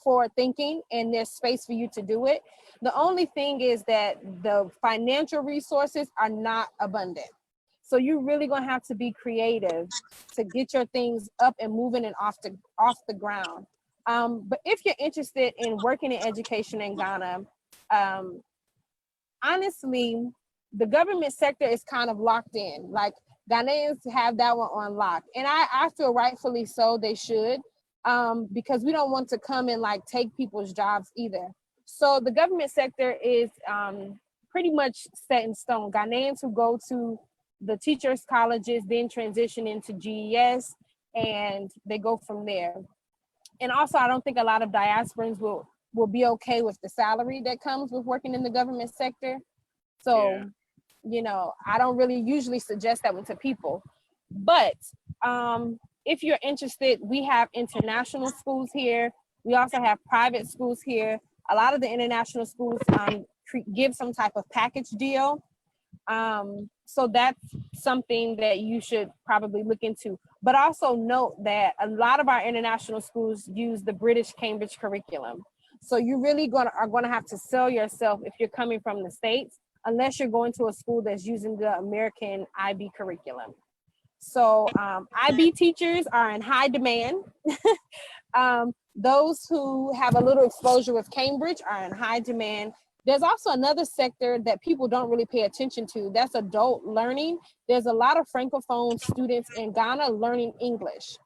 forward thinking, and there's space for you to do it. The only thing is that the financial resources are not abundant. So you're really gonna have to be creative to get your things up and moving and off the ground. But if you're interested in working in education in Ghana, honestly, the government sector is kind of locked in. Like, Ghanaians have that one on lock, and I feel rightfully so. They should, because we don't want to come and like take people's jobs either. So the government sector is pretty much set in stone. Ghanaians who go to the teachers' colleges then transition into GES, and they go from there. And also, I don't think a lot of diasporans will be okay with the salary that comes with working in the government sector. So, you know, I don't really usually suggest that one to people. But if you're interested, we have international schools here. We also have private schools here. A lot of the international schools give some type of package deal. So that's something that you should probably look into. But also note that a lot of our international schools use the British Cambridge curriculum. So you really are gonna have to sell yourself if you're coming from the States, unless you're going to a school that's using the American IB curriculum. So IB teachers are in high demand. Those who have a little exposure with Cambridge are in high demand. There's also another sector that people don't really pay attention to. That's adult learning. There's a lot of Francophone students in Ghana learning English.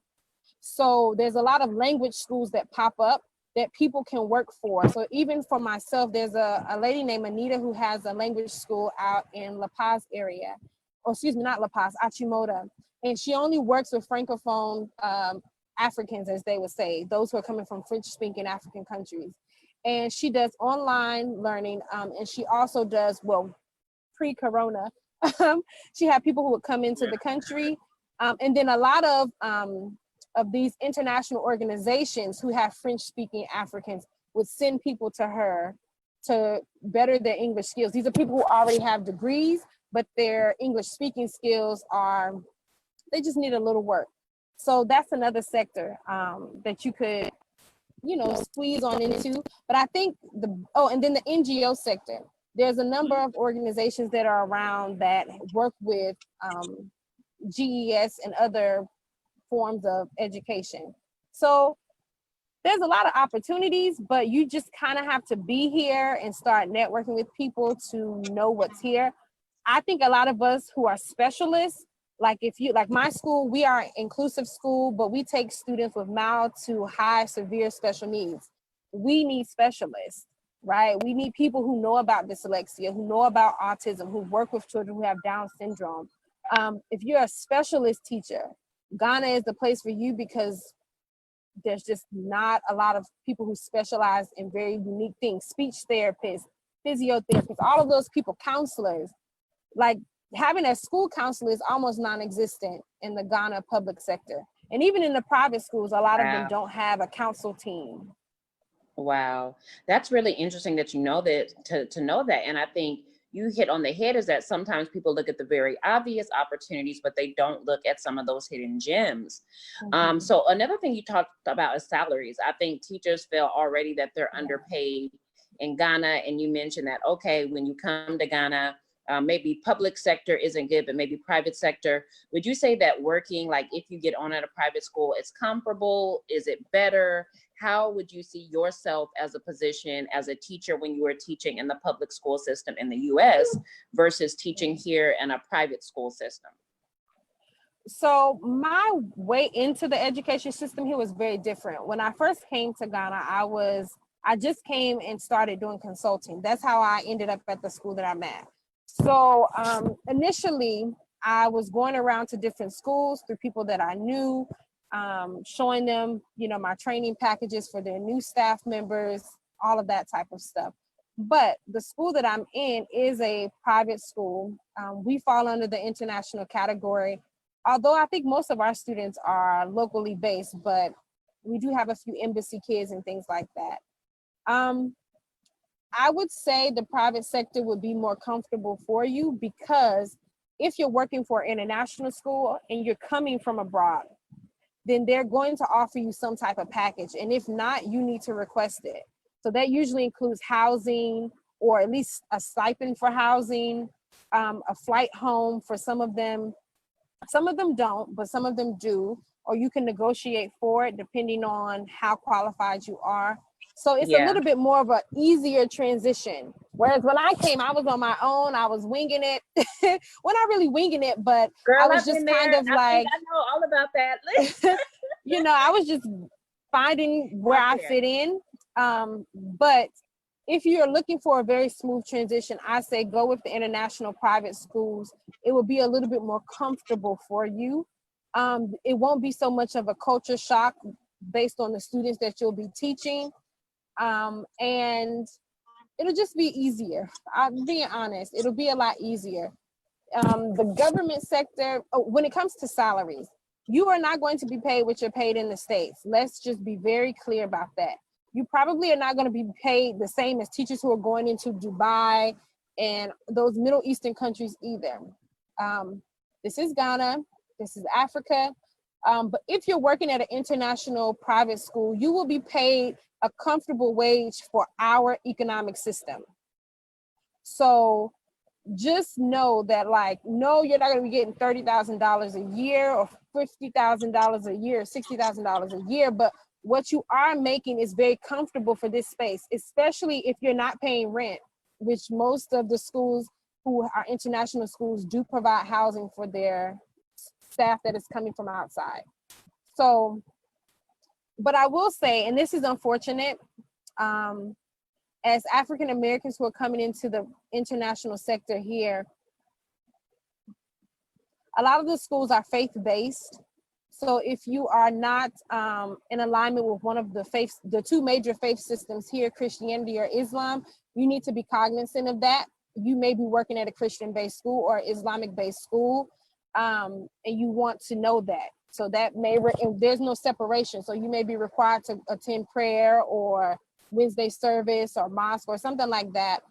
So there's a lot of language schools that pop up that people can work for. So even for myself, there's a lady named Anita who has a language school out in La Paz area, or excuse me, not La Paz, Achimota. And she only works with Francophone Africans, as they would say, those who are coming from French-speaking African countries. And she does online learning, and she also does, well, pre-corona, she had people who would come into the country, and then a lot of these international organizations who have French-speaking Africans would send people to her to better their English skills. These are people who already have degrees, but their English speaking skills they just need a little work. So that's another sector that you could, you know, squeeze on into. But I think and then the NGO sector. There's a number of organizations that are around that work with GES and other forms of education. So there's a lot of opportunities, but you just kind of have to be here and start networking with people to know what's here. I think a lot of us who are specialists, like my school, we are an inclusive school, but we take students with mild to high severe special needs. We need specialists. right? We need people who know about dyslexia, who know about autism, who work with children who have Down syndrome. If you're a specialist teacher, Ghana is the place for you because there's just not a lot of people who specialize in very unique things. Speech therapists, physiotherapists, all of those people, counselors. Like having a school counselor is almost non-existent in the Ghana public sector. And even in the private schools, a lot of them Wow. don't have a counsel team. Wow, that's really interesting that you know that, to know that. And I think you hit on the head is that sometimes people look at the very obvious opportunities, but they don't look at some of those hidden gems. So another thing you talked about is salaries. I think teachers feel already that they're underpaid in Ghana. And you mentioned that, okay, when you come to Ghana, maybe public sector isn't good, but maybe private sector. Would you say that working, like if you get on at a private school, it's comparable? Is it better? How would you see yourself as a position as a teacher when you were teaching in the public school system in the US versus teaching here in a private school system? So my way into the education system here was very different. When I first came to Ghana, I just came and started doing consulting. That's how I ended up at the school that I'm at. So initially, I was going around to different schools through people that I knew, showing them, my training packages for their new staff members, all of that type of stuff. But the school that I'm in is a private school. We fall under the international category, although I think most of our students are locally based, but we do have a few embassy kids and things like that. I would say the private sector would be more comfortable for you because if you're working for an international school and you're coming from abroad, then they're going to offer you some type of package. And if not, you need to request it. So that usually includes housing, or at least a stipend for housing, a flight home for some of them. Some of them don't, but some of them do, or you can negotiate for it depending on how qualified you are. So it's a little bit more of an easier transition. Whereas when I came, I was on my own, I was winging it. Well, not really winging it, but Girl, I was just kind of like, I know all about that. I was just finding where I fit in. But if you're looking for a very smooth transition, I say go with the international private schools. It will be a little bit more comfortable for you. It won't be so much of a culture shock based on the students that you'll be teaching. And it'll just be easier. I'm being honest, it'll be a lot easier. The government sector, when it comes to salaries, you are not going to be paid what you're paid in the States. Let's just be very clear about that. You probably are not going to be paid the same as teachers who are going into Dubai and those Middle Eastern countries either. This is Ghana, this is Africa. But if you're working at an international private school, you will be paid a comfortable wage for our economic system. So just know that, no, you're not going to be getting $30,000 a year or $50,000 a year, $60,000 a year, but what you are making is very comfortable for this space, especially if you're not paying rent, which most of the schools who are international schools do provide housing for their staff that is coming from outside. So, but I will say, and this is unfortunate, as African Americans who are coming into the international sector here, a lot of the schools are faith-based. So if you are not in alignment with one of the two major faith systems here, Christianity or Islam, you need to be cognizant of that. You may be working at a Christian-based school or Islamic-based school, and you want to know that. So that may, and there's no separation. So you may be required to attend prayer or Wednesday service or mosque or something like that.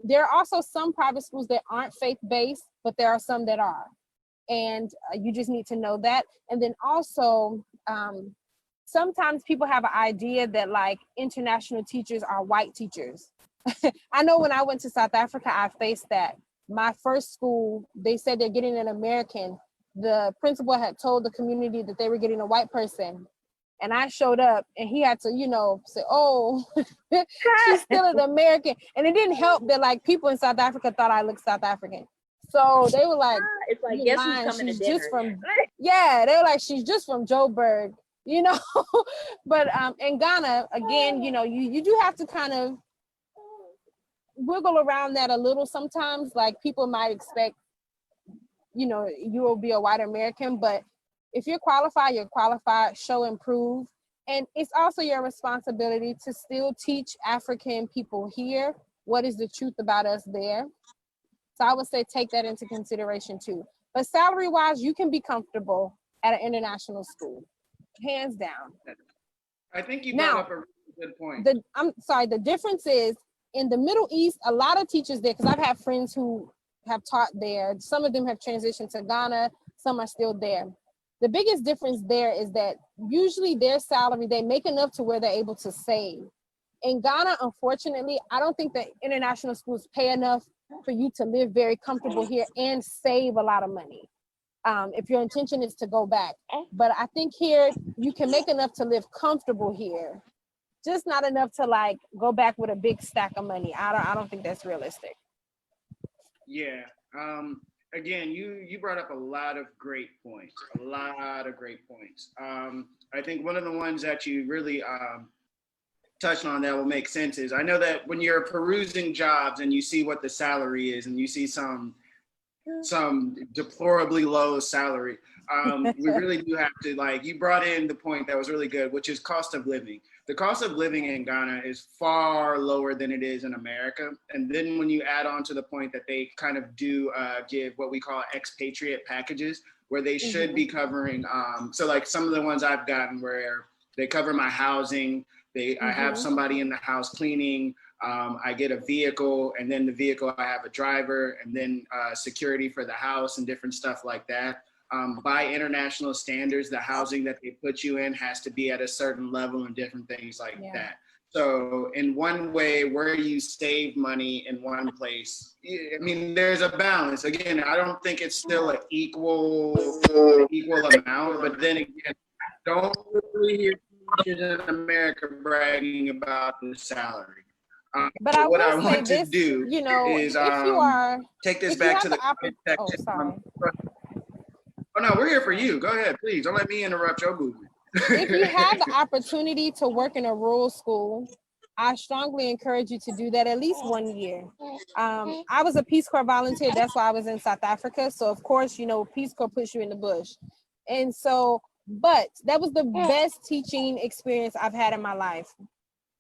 There are also some private schools that aren't faith-based, but there are some that are. And you just need to know that. And then also, sometimes people have an idea that international teachers are white teachers. I know when I went to South Africa, I faced that. My first school, they said they're getting an American. The principal had told the community that they were getting a white person. And I showed up and he had to, say, oh, she's still an American. And it didn't help that people in South Africa thought I looked South African. So they were like, it's like, guess who's coming to dinner? They were like, she's just from Joburg. you know. But in Ghana, again, you know, you do have to kind of wiggle around that a little sometimes. Like people might expect, you know, you will be a white American, but if you're qualified, show and prove. And it's also your responsibility to still teach African people here what is the truth about us there. So I would say take that into consideration too. But salary wise, you can be comfortable at an international school, hands down. I think you Now, brought up a really good point. I'm sorry, the difference is in the Middle East, a lot of teachers there, because I've had friends who have taught there. Some of them have transitioned to Ghana, some are still there. The biggest difference there is that usually their salary, they make enough to where they're able to save. In Ghana, unfortunately, I don't think that international schools pay enough for you to live very comfortable here and save a lot of money. If your intention is to go back. But I think here you can make enough to live comfortable here, just not enough to like go back with a big stack of money. I don't think that's realistic. Yeah. Again, you brought up a lot of great points. I think one of the ones that you really touched on that will make sense is I know that when you're perusing jobs and you see what the salary is and you see some deplorably low salary, we really do have to, like, you brought in the point that was really good, which is cost of living. The cost of living in Ghana is far lower than it is in America. And then when you add on to the point that they kind of do give what we call expatriate packages, where they should be covering, so like some of the ones I've gotten where they cover my housing, I have somebody in the house cleaning, I get a vehicle, and then the vehicle I have a driver, and then security for the house and different stuff like that. By international standards, the housing that they put you in has to be at a certain level and different things like that. So in one way where you save money in one place, I mean, there's a balance. Again, I don't think it's still an equal amount, but then again, don't really hear teachers in America bragging about the salary. But I what I will want say to this, do you know, is if you are, take this if you back have to the the oh, sorry. Oh no, we're here for you. Go ahead, please. Don't let me interrupt your movement. If you have the opportunity to work in a rural school, I strongly encourage you to do that at least 1 year. I was a Peace Corps volunteer. That's why I was in South Africa. So of course, you know, Peace Corps puts you in the bush. And so, but that was the best teaching experience I've had in my life.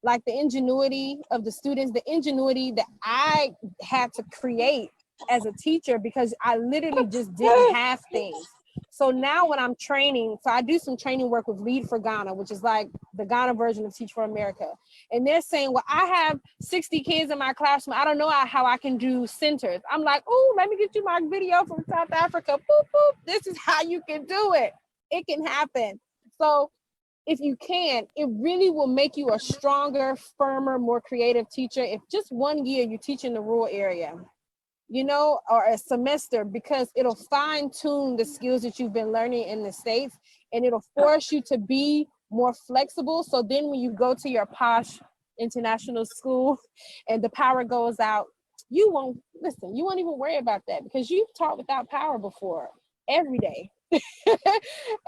Like the ingenuity of the students, the ingenuity that I had to create as a teacher, because I literally just didn't have things. So now when I'm training, so I do some training work with Lead for Ghana, which is like the Ghana version of Teach for America. And they're saying, well, I have 60 kids in my classroom. I don't know how I can do centers. I'm like, oh, let me get you my video from South Africa. Boop, boop. This is how you can do it. It can happen. So if you can, it really will make you a stronger, firmer, more creative teacher. If just 1 year you teach in the rural area, you know, or a semester, because it'll fine tune the skills that you've been learning in the States, and it'll force you to be more flexible. So then when you go to your posh international school and the power goes out, you won't even worry about that, because you've taught without power before every day.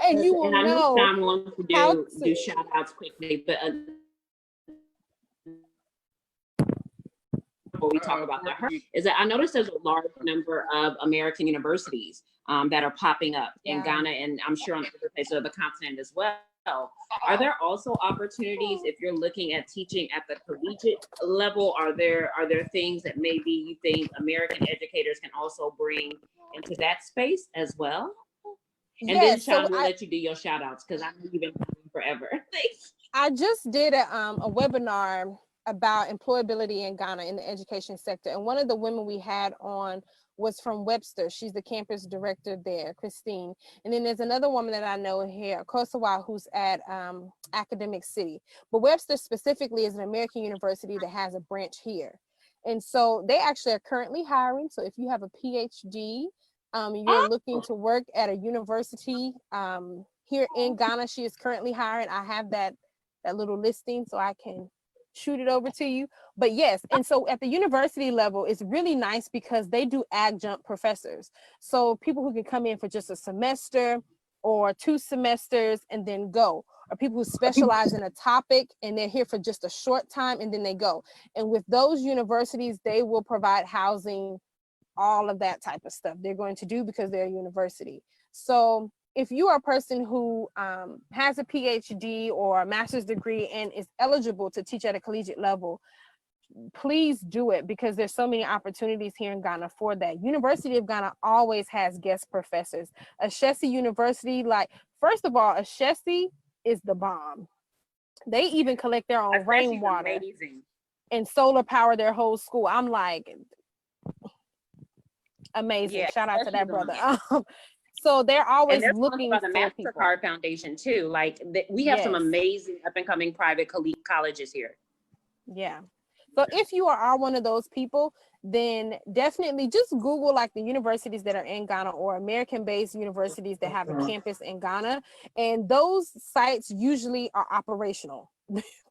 And you will and I know Sean wants to do shout outs quickly, but before we talk about that, is that I noticed there's a large number of American universities that are popping up in Ghana, and I'm sure on other places of the continent as well. Are there also opportunities if you're looking at teaching at the collegiate level? Are there things that maybe you think American educators can also bring into that space as well? And then Sean, we'll let you do your shout outs, because I know you've been forever. Thanks. I just did a webinar about employability in Ghana in the education sector. And one of the women we had on was from Webster. She's the campus director there, Christine. And then there's another woman that I know here, Kosawa, who's at Academic City. But Webster specifically is an American university that has a branch here. And so they actually are currently hiring. So if you have a PhD, you're looking to work at a university here in Ghana, she is currently hiring. I have that little listing so I can shoot it over to you. But yes, and so at the university level, it's really nice because they do adjunct professors. So people who can come in for just a semester or 2 semesters and then go. or people who specialize in a topic and they're here for just a short time and then they go. And with those universities, they will provide housing, all of that type of stuff they're going to do because they're a university. So if you are a person who has a PhD or a master's degree and is eligible to teach at a collegiate level, please do it, because there's so many opportunities here in Ghana for that. University of Ghana always has guest professors. Ashesi University, like, first of all, Ashesi is the bomb. They even collect their own rainwater Amazing. and solar power their whole school. I'm like, amazing. Yeah, Shout out to especially that the brother. So they're always And they're looking sponsored by for the people. MasterCard Foundation too. Like we have some Yes. amazing up and coming private colleges here. Yeah. So if you are one of those people, then definitely just Google like the universities that are in Ghana or American-based universities that have a campus in Ghana. And those sites usually are operational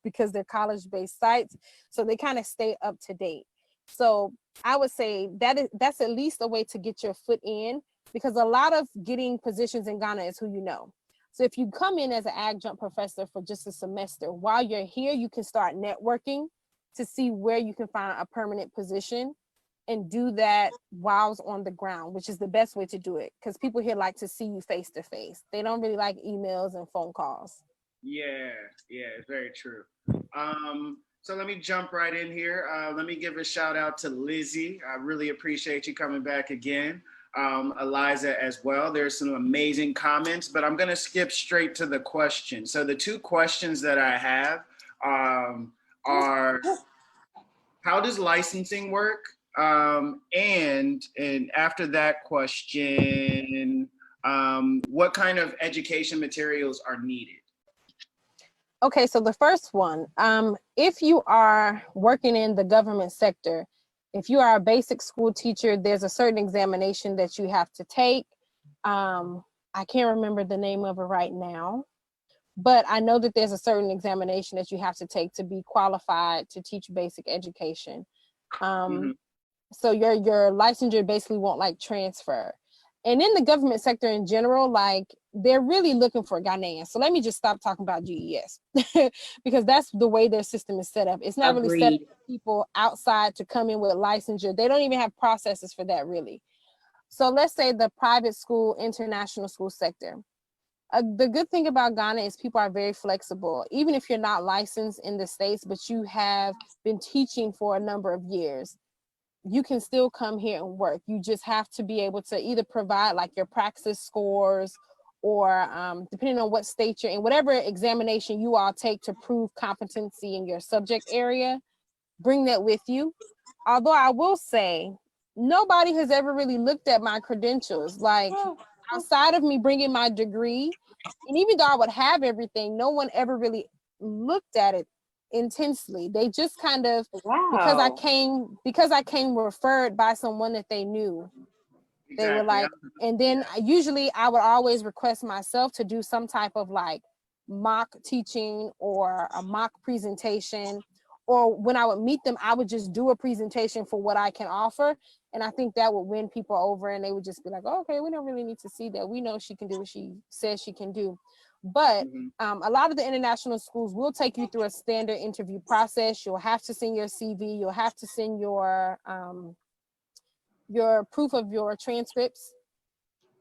because they're college-based sites. So they kind of stay up to date. So I would say that's at least a way to get your foot in, because a lot of getting positions in Ghana is who you know. So if you come in as an adjunct professor for just a semester, while you're here, you can start networking to see where you can find a permanent position and do that while on the ground, which is the best way to do it, because people here like to see you face to face. They don't really like emails and phone calls. Yeah, it's very true. So let me jump right in here. Let me give a shout out to Lizzie. I really appreciate you coming back again. Eliza as well. There's some amazing comments, but I'm gonna skip straight to the question. So the two questions that I have are, how does licensing work? And after that question, what kind of education materials are needed? Okay, so the first one, if you are working in the government sector, if you are a basic school teacher, there's a certain examination that you have to take. I can't remember the name of it right now, but I know that there's a certain examination that you have to take to be qualified to teach basic education. So your licensure basically won't like transfer. And in the government sector in general, like they're really looking for Ghanaians. So let me just stop talking about GES because that's the way their system is set up. It's not really set up for people outside to come in with licensure. They don't even have processes for that really. So let's say the private school, international school sector. The good thing about Ghana is people are very flexible. Even if you're not licensed in the States, but you have been teaching for a number of years, you can still come here and work. You just have to be able to either provide like your praxis scores or depending on what state you're in, whatever examination you all take to prove competency in your subject area, bring that with you. Although I will say, nobody has ever really looked at my credentials. Like outside of me bringing my degree, and even though I would have everything, no one ever really looked at it intensely. They just kind of, because I came referred by someone that they knew. They were like, and then usually I would always request myself to do some type of like mock teaching or a mock presentation, or when I would meet them, I would just do a presentation for what I can offer. And I think that would win people over, and they would just be like, oh, okay, we don't really need to see that. We know she can do what she says she can do. But a lot of the international schools will take you through a standard interview process. You'll have to send your CV. You'll have to send your proof of your transcripts.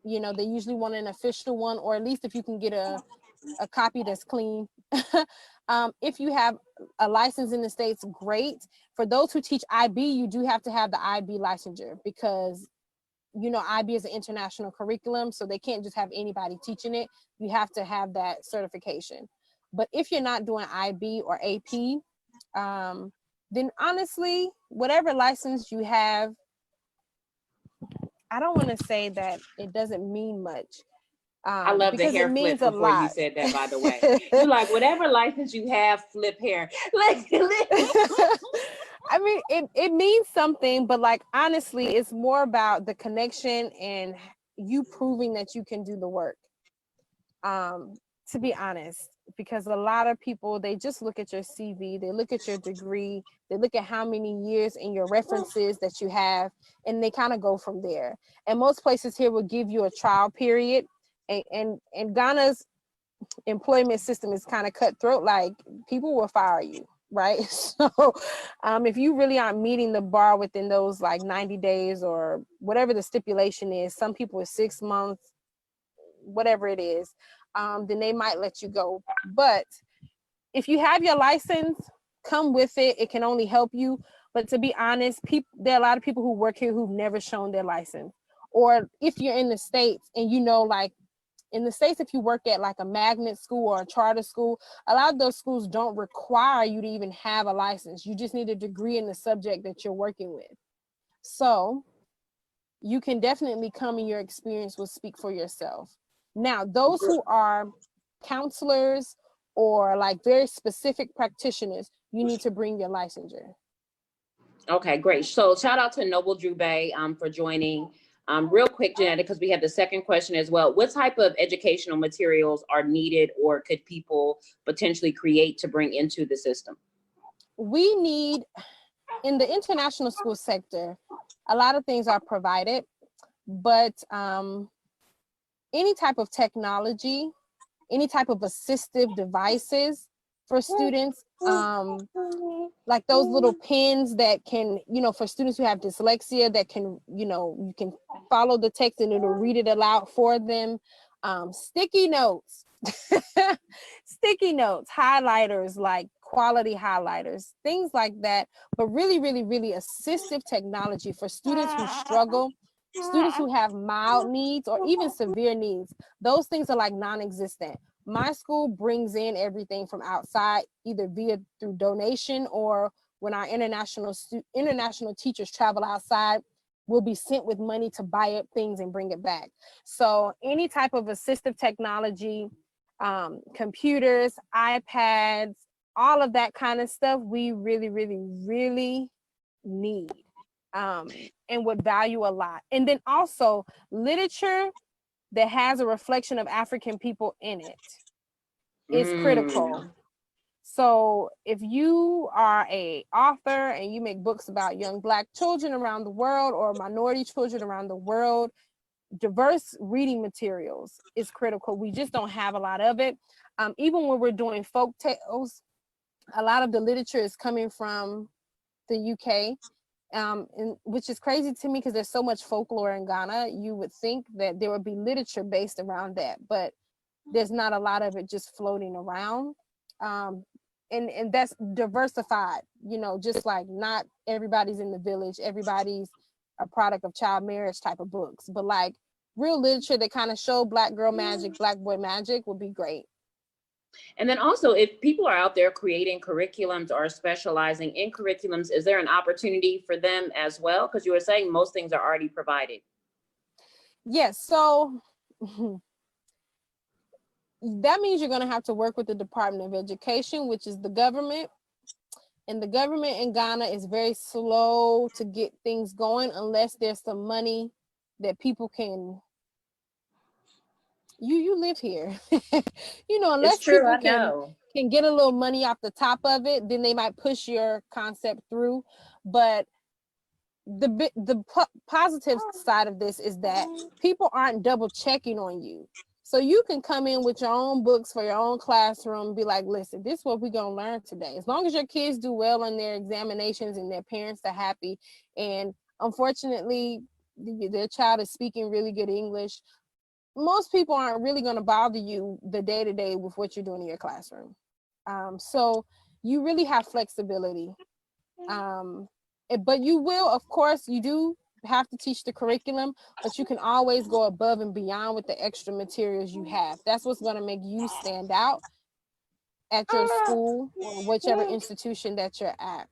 You know, they usually want an official one, or at least if you can get a copy that's clean. If you have a license in the States, great. For those who teach IB, you do have to have the IB licensure, because you know, IB is an international curriculum, so they can't just have anybody teaching it. You have to have that certification. But if you're not doing IB or AP, then honestly, whatever license you have, I don't want to say that it doesn't mean much. I love the hair flip before you said that, by the way. You're like, whatever license you have, flip hair. Like, I mean, it means something, but like, honestly, it's more about the connection and you proving that you can do the work. To be honest, because a lot of people, they just look at your CV, they look at your degree, they look at how many years in your references that you have, and they kind of go from there. And most places here will give you a trial period. And Ghana's employment system is kind of cutthroat, like people will fire you, right? So if you really aren't meeting the bar within those like 90 days or whatever the stipulation is, some people is 6 months, whatever it is, then they might let you go. But if you have your license, come with it. It can only help you. But to be honest, there are a lot of people who work here who've never shown their license. Or if you're in the States and you know, like in the States, if you work at like a magnet school or a charter school, a lot of those schools don't require you to even have a license. You just need a degree in the subject that you're working with. So you can definitely come, and your experience will speak for yourself. Now, those who are counselors or like very specific practitioners, you need to bring your licensure. Okay, great. So shout out to Noble Drew Bay for joining. Real quick, Janetta, because we have the second question as well. What type of educational materials are needed or could people potentially create to bring into the system? We need, in the international school sector, a lot of things are provided, but any type of technology, any type of assistive devices for students, like those little pens that can, for students who have dyslexia, that can, you can follow the text and it'll read it aloud for them. Sticky notes, highlighters, like quality highlighters, things like that. But really, really, really assistive technology for students who struggle, students who have mild needs or even severe needs. Those things are like non-existent. My school brings in everything from outside, either through donation, or when our international teachers travel outside, we'll be sent with money to buy up things and bring it back. So any type of assistive technology, computers, iPads, all of that kind of stuff, we really, really, really need and would value a lot. And then also literature that has a reflection of African people in it is critical. So if you are an author and you make books about young Black children around the world or minority children around the world, diverse reading materials is critical. We just don't have a lot of it. Even when we're doing folk tales, a lot of the literature is coming from the UK. And which is crazy to me because there's so much folklore in Ghana. You would think that there would be literature based around that, but there's not a lot of it just floating around. And that's diversified, just like not everybody's in the village, everybody's a product of child marriage type of books, but like real literature that kind of show Black girl magic, Black boy magic would be great. And then also, if people are out there creating curriculums or specializing in curriculums, is there an opportunity for them as well? Because you were saying most things are already provided. Yes, so that means you're going to have to work with the Department of Education, which is the government. And the government in Ghana is very slow to get things going unless there's some money that people can. You live here, unless it's true, people can get a little money off the top of it, then they might push your concept through. But the positive side of this is that people aren't double checking on you. So you can come in with your own books for your own classroom and be like, listen, this is what we're going to learn today. As long as your kids do well on their examinations and their parents are happy, and unfortunately their child is speaking really good English, most people aren't really going to bother you the day-to-day with what you're doing in your classroom. So you really have flexibility. But you will, of course, you do have to teach the curriculum, but you can always go above and beyond with the extra materials you have. That's what's going to make you stand out at your school or whichever institution that you're at.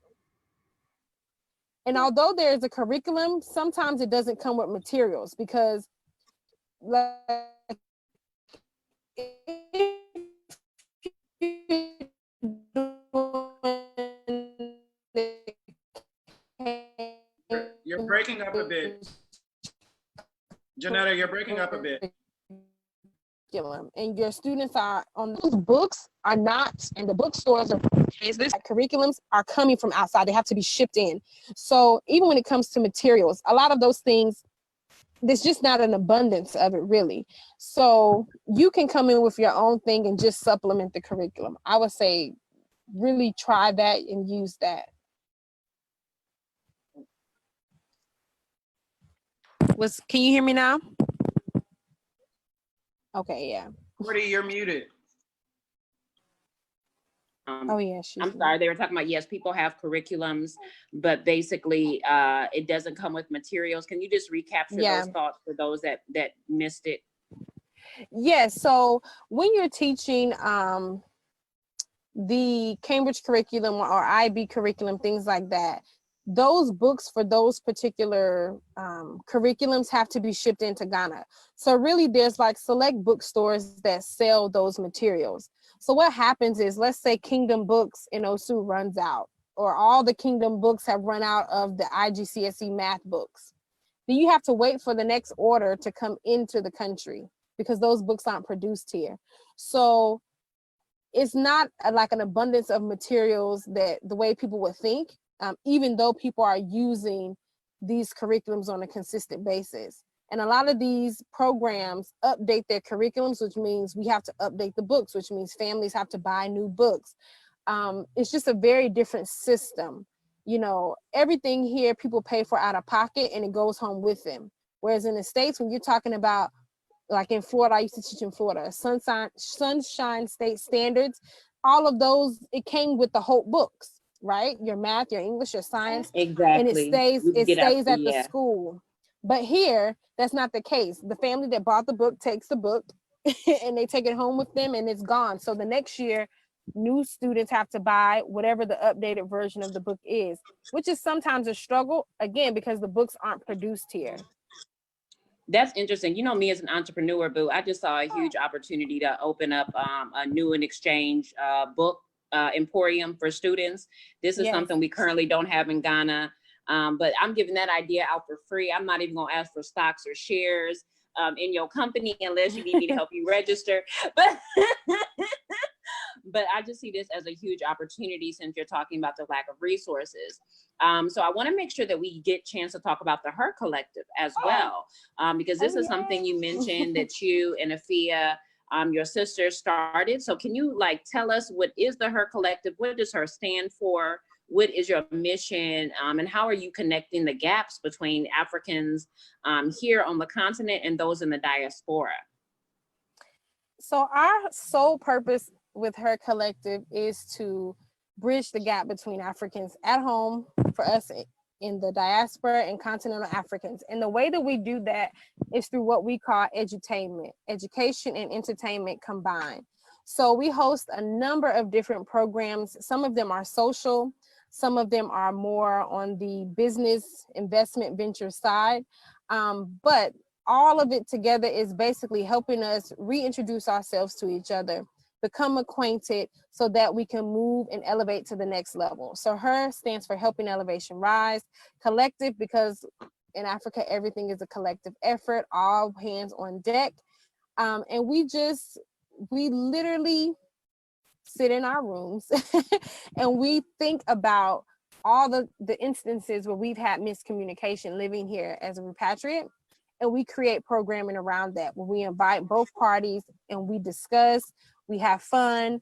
And although there's a curriculum, sometimes it doesn't come with materials because You're breaking up a bit. Janetta, you're breaking up a bit. And your students are on those books are not, and the bookstores are curriculums are coming from outside. They have to be shipped in. So even when it comes to materials, a lot of those things there's just not an abundance of it really. So you can come in with your own thing and just supplement the curriculum. I would say really try that and use that. Can you hear me now? Okay, yeah. Courtney, you're muted. Oh yeah, I'm sorry, they were talking about, yes, people have curriculums, but basically it doesn't come with materials. Can you just recapture those thoughts for those that missed it? Yes, so when you're teaching the Cambridge curriculum or IB curriculum, things like that, those books for those particular curriculums have to be shipped into Ghana. So really there's like select bookstores that sell those materials. So what happens is, let's say Kingdom Books in Osu runs out, or all the Kingdom Books have run out of the IGCSE math books. Then you have to wait for the next order to come into the country because those books aren't produced here. So it's not like an abundance of materials that the way people would think, even though people are using these curriculums on a consistent basis. And a lot of these programs update their curriculums, which means we have to update the books, which means families have to buy new books. It's just a very different system. You know, everything here people pay for out of pocket and it goes home with them. Whereas in the States, when you're talking about, like in Florida, I used to teach in Florida, Sunshine State Standards, all of those, it came with the whole books, right? Your math, your English, your science, exactly. And it stays at the school. But here, that's not the case. The family that bought the book takes the book and they take it home with them and it's gone. So the next year, new students have to buy whatever the updated version of the book is, which is sometimes a struggle, again, because the books aren't produced here. That's interesting. You know, me as an entrepreneur, Boo, I just saw a huge opportunity to open up a new and exchange book emporium for students. This is something we currently don't have in Ghana, but I'm giving that idea out for free. I'm not even gonna ask for stocks or shares in your company unless you need me to help you register. But I just see this as a huge opportunity since you're talking about the lack of resources. So I want to make sure that we get a chance to talk about the Her Collective as well, because this is something you mentioned that you and Afia, your sister, started. So can you like tell us what is the Her Collective? What does Her stand for? What is your mission? And how are you connecting the gaps between Africans here on the continent and those in the diaspora? So our sole purpose with Her Collective is to bridge the gap between Africans at home, for us in the diaspora, and continental Africans. And the way that we do that is through what we call edutainment, education and entertainment combined. So we host a number of different programs. Some of them are social, some of them are more on the business investment venture side, but all of it together is basically helping us reintroduce ourselves to each other, become acquainted so that we can move and elevate to the next level. So Her stands for Helping Elevation Rise. Collective, because in Africa, everything is a collective effort, all hands on deck. And we literally sit in our rooms and we think about all the instances where we've had miscommunication living here as a repatriate. And we create programming around that, where we invite both parties and we discuss, we have fun,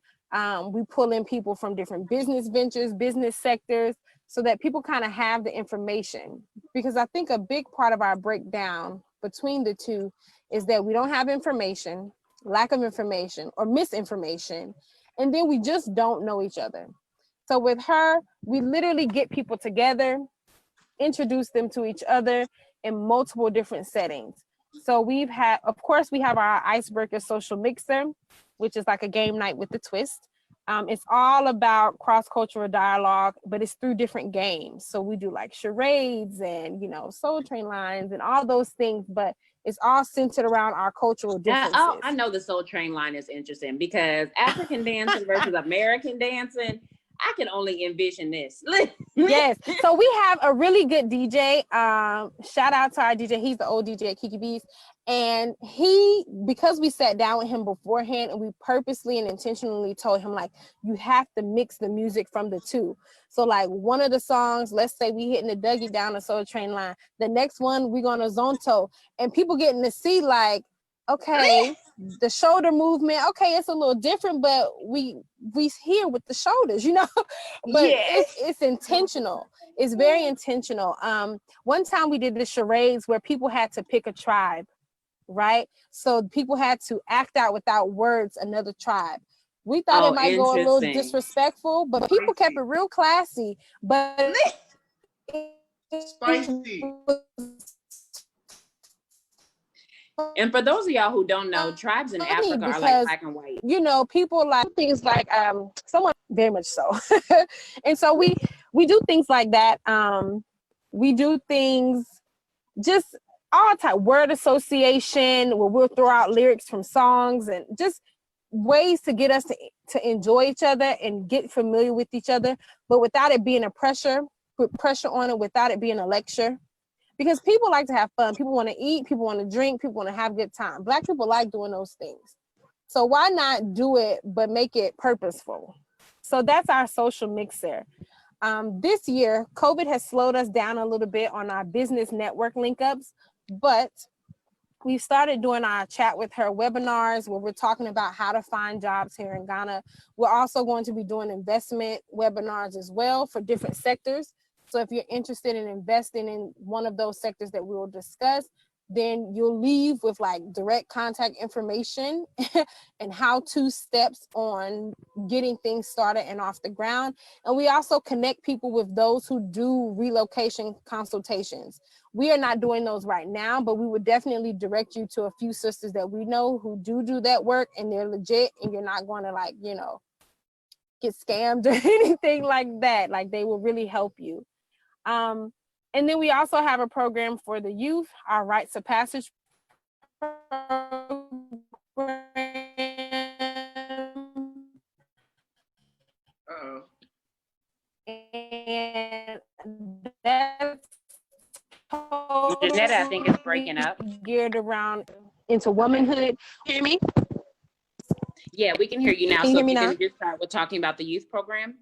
we pull in people from different business ventures, business sectors, so that people kind of have the information. Because I think a big part of our breakdown between the two is that we don't have information, lack of information, or misinformation, and then we just don't know each other. So with Her, we literally get people together, introduce them to each other in multiple different settings. So we have our Icebreaker Social Mixer, which is like a game night with a twist. It's all about cross-cultural dialogue, but it's through different games. So we do like charades and, Soul Train lines and all those things, but it's all centered around our cultural differences. I know the Soul Train line is interesting because African dancing versus American dancing, I can only envision this. Yes. So we have a really good DJ. Shout out to our DJ. He's the old DJ at Kiki B's. And because we sat down with him beforehand and we purposely and intentionally told him, like, you have to mix the music from the two. So like one of the songs, let's say we hitting the Dougie Down the Soul Train line. The next one, we going to Zonto, and people getting to see like, okay, the shoulder movement, okay, it's a little different, but we here with the shoulders, you know. But it's intentional. It's very intentional. One time we did the charades where people had to pick a tribe, right? So people had to act out without words another tribe. We thought it might go a little disrespectful, but people kept it real classy. But Spicy. And for those of y'all who don't know, tribes in Africa are like black and white. You know, people like things like someone very much so. And so we do things like that. We do things just all type word association where we'll throw out lyrics from songs and just ways to get us to enjoy each other and get familiar with each other, but without it being put pressure on it, without it being a lecture. Because people like to have fun. People want to eat, people want to drink, people want to have a good time. Black people like doing those things. So why not do it, but make it purposeful? So that's our social mixer. This year, COVID has slowed us down a little bit on our business network link ups, but we started doing our chat with her webinars where we're talking about how to find jobs here in Ghana. We're also going to be doing investment webinars as well for different sectors. So if you're interested in investing in one of those sectors that we will discuss, then you'll leave with like direct contact information and how-to steps on getting things started and off the ground. And we also connect people with those who do relocation consultations. We are not doing those right now, but we would definitely direct you to a few sisters that we know who do that work, and they're legit, and you're not going to like, you know, get scammed or anything like that. Like they will really help you. And then we also have a program for the youth, our Rites of Passage program. Uh-oh. And that's Janetta, I think it's breaking up. Geared around into womanhood. Hear me? Yeah, we can hear you now. Can you hear me now? Can just start with talking about the youth program.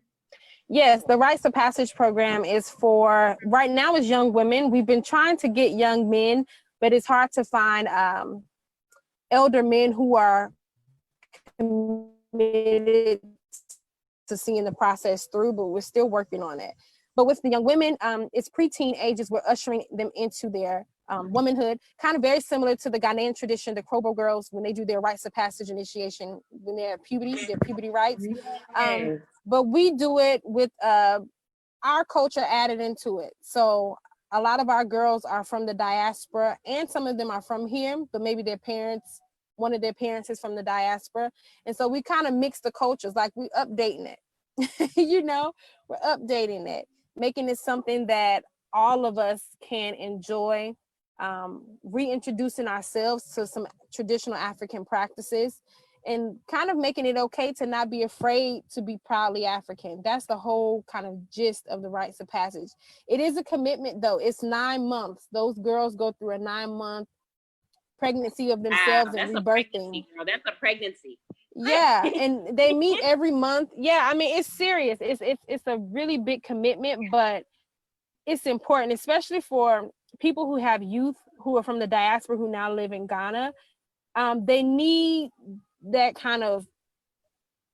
Yes, the Rites of Passage program is for, right now is young women. We've been trying to get young men, but it's hard to find elder men who are committed to seeing the process through, but we're still working on it. But with the young women, it's preteen ages, we're ushering them into their womanhood, kind of very similar to the Ghanaian tradition, the Krobo girls, when they do their Rites of Passage initiation, when they're at puberty, their puberty rites. But we do it with our culture added into it. So a lot of our girls are from the diaspora, and some of them are from here, but maybe their parents, one of their parents is from the diaspora. And so we kind of mix the cultures, like we updating it, you know, we're updating it, making it something that all of us can enjoy, reintroducing ourselves to some traditional African practices, and kind of making it okay to not be afraid to be proudly African. That's the whole kind of gist of the Rites of Passage. It is a commitment though. It's 9 months. Those girls go through a 9-month pregnancy of themselves and rebirthing. Girl, that's a pregnancy. Yeah, and they meet every month. Yeah, I mean, it's serious. It's a really big commitment, but it's important, especially for people who have youth who are from the diaspora who now live in Ghana. They need that kind of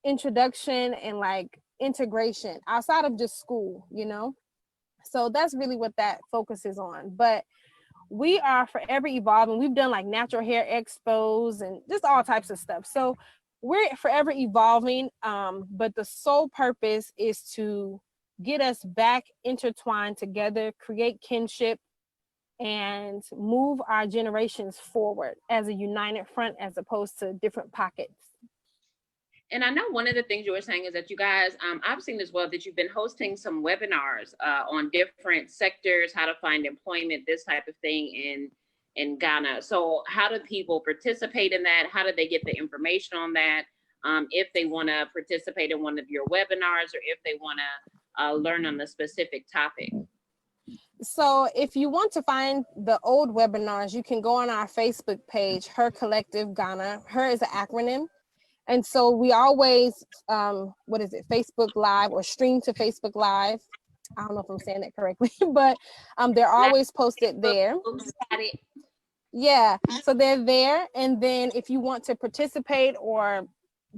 introduction and like integration outside of just school, you know? So that's really what that focuses on. But we are forever evolving. We've done like natural hair expos and just all types of stuff. So we're forever evolving. But the sole purpose is to get us back intertwined together, create kinship, and move our generations forward as a united front as opposed to different pockets. And I know one of the things you were saying is that you guys, I've seen as well that you've been hosting some webinars on different sectors, how to find employment, this type of thing in Ghana. So how do people participate in that? How do they get the information on that? If they want to participate in one of your webinars, or if they want to learn on the specific topic? So if you want to find the old webinars, you can go on our Facebook page, Her Collective Ghana. Her is an acronym. And so we always, what is it, Facebook Live or stream to Facebook Live. I don't know if I'm saying that correctly, but they're always posted there. Got it. Yeah, so they're there. And then if you want to participate or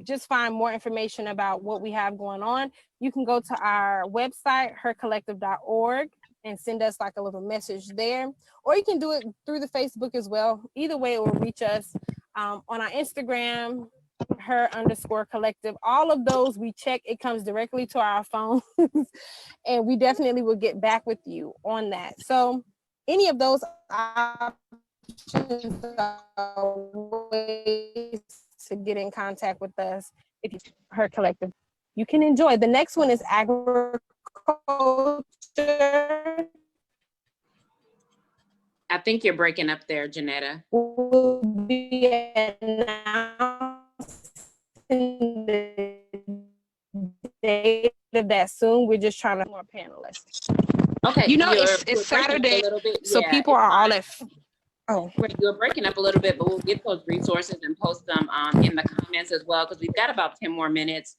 just find more information about what we have going on, you can go to our website, hercollective.org, and send us like a little message there. Or you can do it through the Facebook as well. Either way, it will reach us. On our Instagram, her_collective. All of those we check, it comes directly to our phones. And we definitely will get back with you on that. So any of those options are ways to get in contact with us. If you Her Collective, you can enjoy. The next one is agriculture. I think you're breaking up there, Janetta. Will be announcing the date of that soon. We're just trying to more panelists. Okay. You know, you're it's breaking up Saturday, a little bit. so Yeah, people it's are all fine. at. Oh, You're breaking up a little bit, but we'll get those resources and post them in the comments as well, because we've got about 10 more minutes.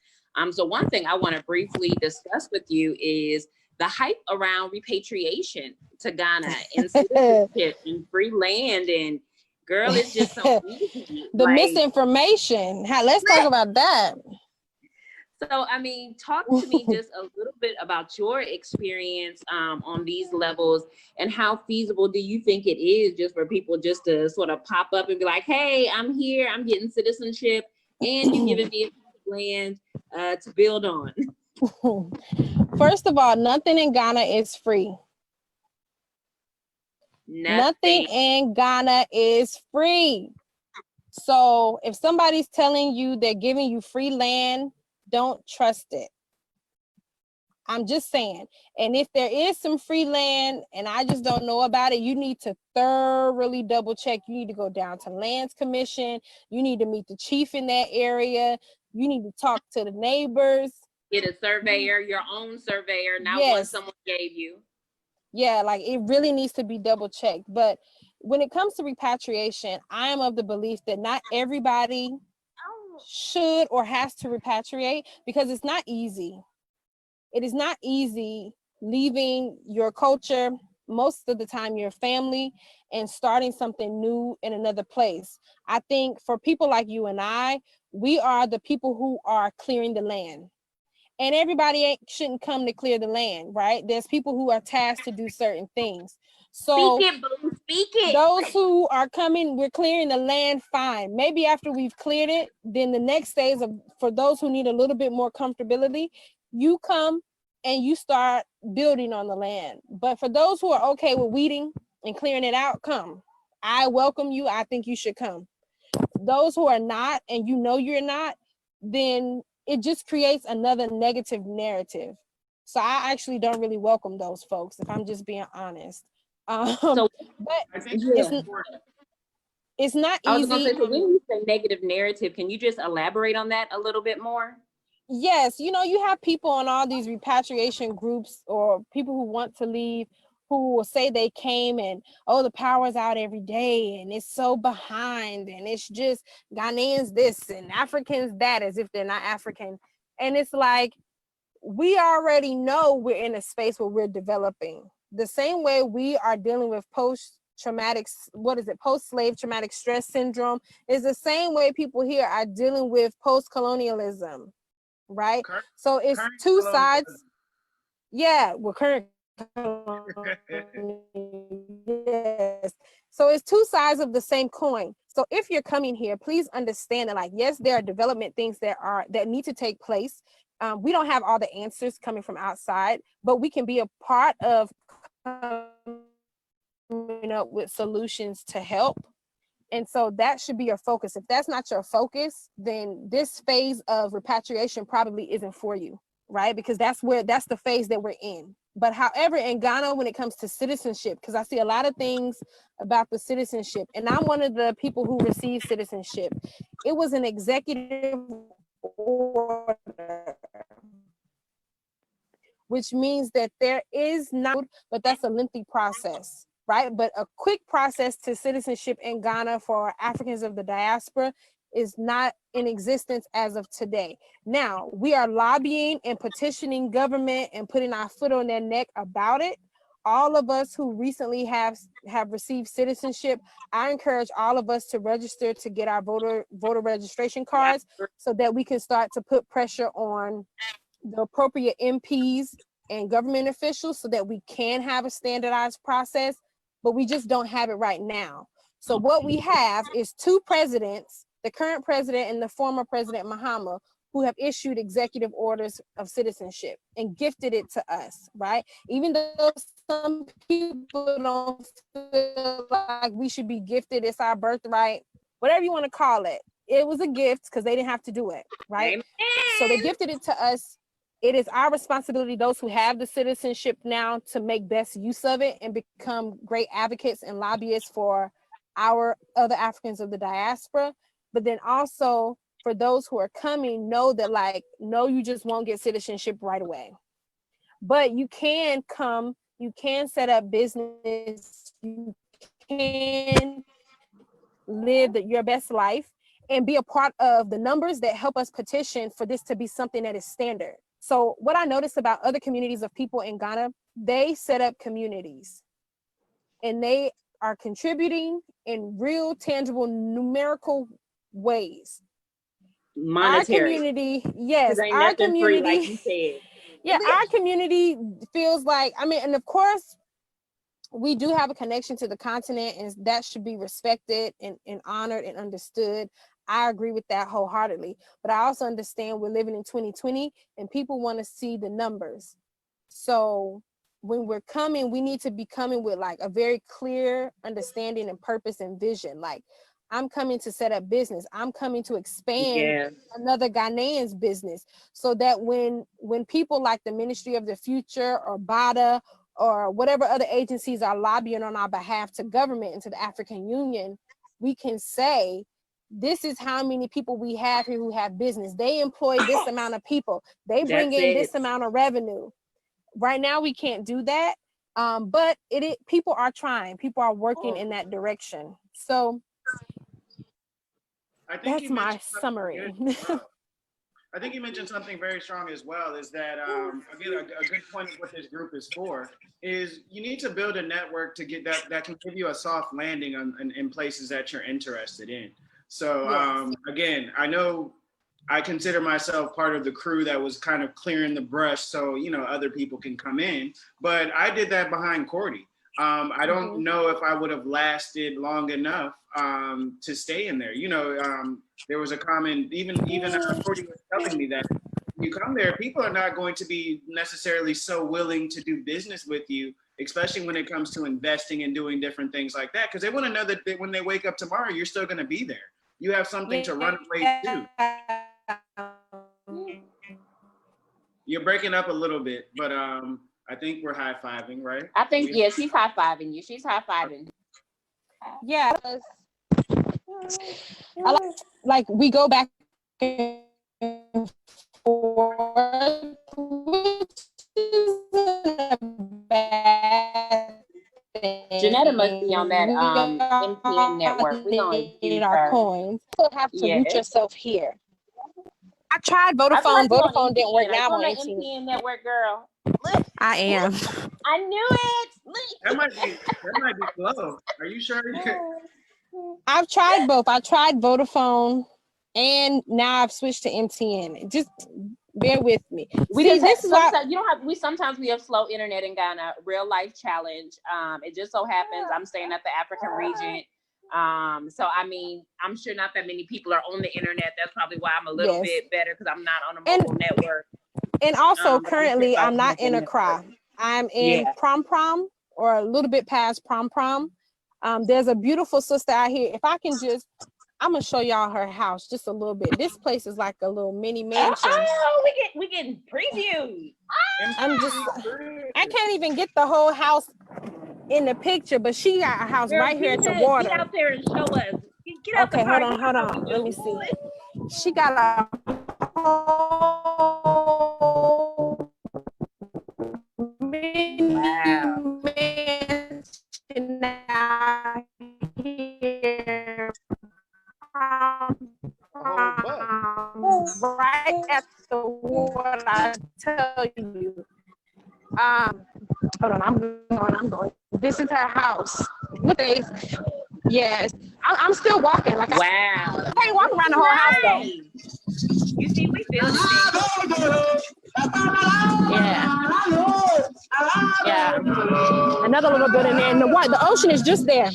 So one thing I want to briefly discuss with you is the hype around repatriation to Ghana and citizenship and free land. And girl, it's just so easy. The Like, misinformation. Let's talk about that. so, I mean, talk to me just a little bit about your experience on these levels, and how feasible do you think it is just for people just to sort of pop up and be like, hey, I'm here, I'm getting citizenship, and you're giving me a piece of land to build on. First of all, nothing in Ghana is free. Nothing in Ghana is free. So if somebody's telling you they're giving you free land, don't trust it. I'm just saying. And if there is some free land and I just don't know about it, you need to thoroughly double check. You need to go down to Lands Commission. You need to meet the chief in that area. You need to talk to the neighbors. Get a surveyor, your own surveyor, not one Yes. someone gave you. Yeah, like it really needs to be double checked. But when it comes to repatriation, I am of the belief that not everybody should or has to repatriate, because it's not easy. It is not easy leaving your culture, most of the time your family, and starting something new in another place. I think for people like you and I, we are the people who are clearing the land. And everybody shouldn't come to clear the land, right? There's people who are tasked to do certain things. So Speak it, boo, speak it. those who are coming, we're clearing the land, fine. Maybe after we've cleared it, then the next phase of, for those who need a little bit more comfortability, you come and you start building on the land. But for those who are okay with weeding and clearing it out, come. I welcome you. I think you should come. Those who are not, and you know you're not, then it just creates another negative narrative. So I actually don't really welcome those folks, if I'm just being honest. So, but I think Yeah. it's not I was gonna easy. say, so when you say negative narrative, can you just elaborate on that a little bit more? Yes, you know, you have people on all these repatriation groups or people who want to leave who will say they came and, oh, the power's out every day and it's so behind and it's just Ghanaians this and Africans that, as if they're not African. And it's like, we already know we're in a space where we're developing. The same way we are dealing with post-slave traumatic stress syndrome is the same way people here are dealing with post-colonialism, right? So it's two sides. Yeah, well, current. Yes. So it's two sides of the same coin. So if you're coming here, please understand that, like, yes, there are development things that need to take place. We don't have all the answers coming from outside, but we can be a part of coming up with solutions to help. And so that should be your focus. If that's not your focus, then this phase of repatriation probably isn't for you, right? Because that's the phase that we're in. But however, in Ghana, when it comes to citizenship, because I see a lot of things about the citizenship, and I'm one of the people who received citizenship. It was an executive order. which means that there is not, but that's a lengthy process, right? But a quick process to citizenship in Ghana for Africans of the diaspora is not in existence as of today. Now, we are lobbying and petitioning government and putting our foot on their neck about it. All of us who recently have received citizenship, I encourage all of us to register to get our voter registration cards so that we can start to put pressure on the appropriate MPs and government officials so that we can have a standardized process, but we just don't have it right now. So what we have is two presidents, the current president and the former President Mahama, who have issued executive orders of citizenship and gifted it to us, right? Even though some people don't feel like we should be gifted, it's our birthright, whatever you want to call it. It was a gift because they didn't have to do it, right? Amen. So they gifted it to us. It is our responsibility, those who have the citizenship now, to make best use of it and become great advocates and lobbyists for our other Africans of the diaspora. But then also for those who are coming, know that like, no, you just won't get citizenship right away. But you can come, you can set up business, you can live your best life and be a part of the numbers that help us petition for this to be something that is standard. So what I noticed about other communities of people in Ghana, they set up communities and they are contributing in real, tangible, numerical ways. Monetary. Our community, yes, Ain't our nothing free, like community, you said. yeah, our community feels like, I mean, and of course, we do have a connection to the continent and that should be respected and honored and understood. I agree with that wholeheartedly, but I also understand we're living in 2020 and people want to see the numbers. So when we're coming, we need to be coming with like a very clear understanding and purpose and vision. Like, I'm coming to set up business. I'm coming to expand another Ghanaian's business so that when people like the Ministry of the Future or BADA or whatever other agencies are lobbying on our behalf to government and to the African Union, we can say, this is how many people we have here who have business. They employ this amount of people. They bring in this amount of revenue. Right now, we can't do that, but people are trying. People are working in that direction. So I think that's my summary. I think you mentioned something very strong as well, is that, again, a good point of what this group is for, is you need to build a network to get that can give you a soft landing in places that you're interested in. So again, I know I consider myself part of the crew that was kind of clearing the brush so, you know, other people can come in, but I did that behind Cordy. I don't know if I would have lasted long enough to stay in there. You know, there was a comment, even Cordy was telling me that when you come there, people are not going to be necessarily so willing to do business with you, especially when it comes to investing and doing different things like that, because they want to know that when they wake up tomorrow, you're still going to be there. You have something to run away to. You're breaking up a little bit, but I think we're high-fiving, right? I think, yeah, she's high-fiving you. She's high-fiving. Yeah. Like we go back and forth, which isn't a bad thing. Janetta must be on that MTN network. We're going to need use our her. coins. You have to root yourself here. I tried Vodafone. Vodafone didn't work. Now I'm on MTN network, girl. I am. I knew it. That might be slow. Are you sure? I've tried both. I tried Vodafone and now I've switched to MTN. Just bear with me. Sometimes we have slow internet in Ghana, real life challenge. It just so happens I'm staying at the African region. So I mean, I'm sure not that many people are on the internet. That's probably why I'm a little bit better, because I'm not on a mobile network. And also currently I'm not in Accra. I'm in Prom Prom, or a little bit past Prom Prom. There's a beautiful sister out here. If I can just, I'm gonna show y'all her house just a little bit. This place is like a little mini mansion. Oh, we getting previewed. I can't even get the whole house in the picture, but she got a house right here at the water. Get out there and show us. Get out okay, hold on. Let me see. She got a whole new mansion out here right at the water, I tell you. Hold on, I'm going. This is her house. What days? Yes. I'm still walking. Like Wow. I can't walk around the whole house though. Nice. You see, we feel the same. Yeah. Another little building there, and the ocean is just there.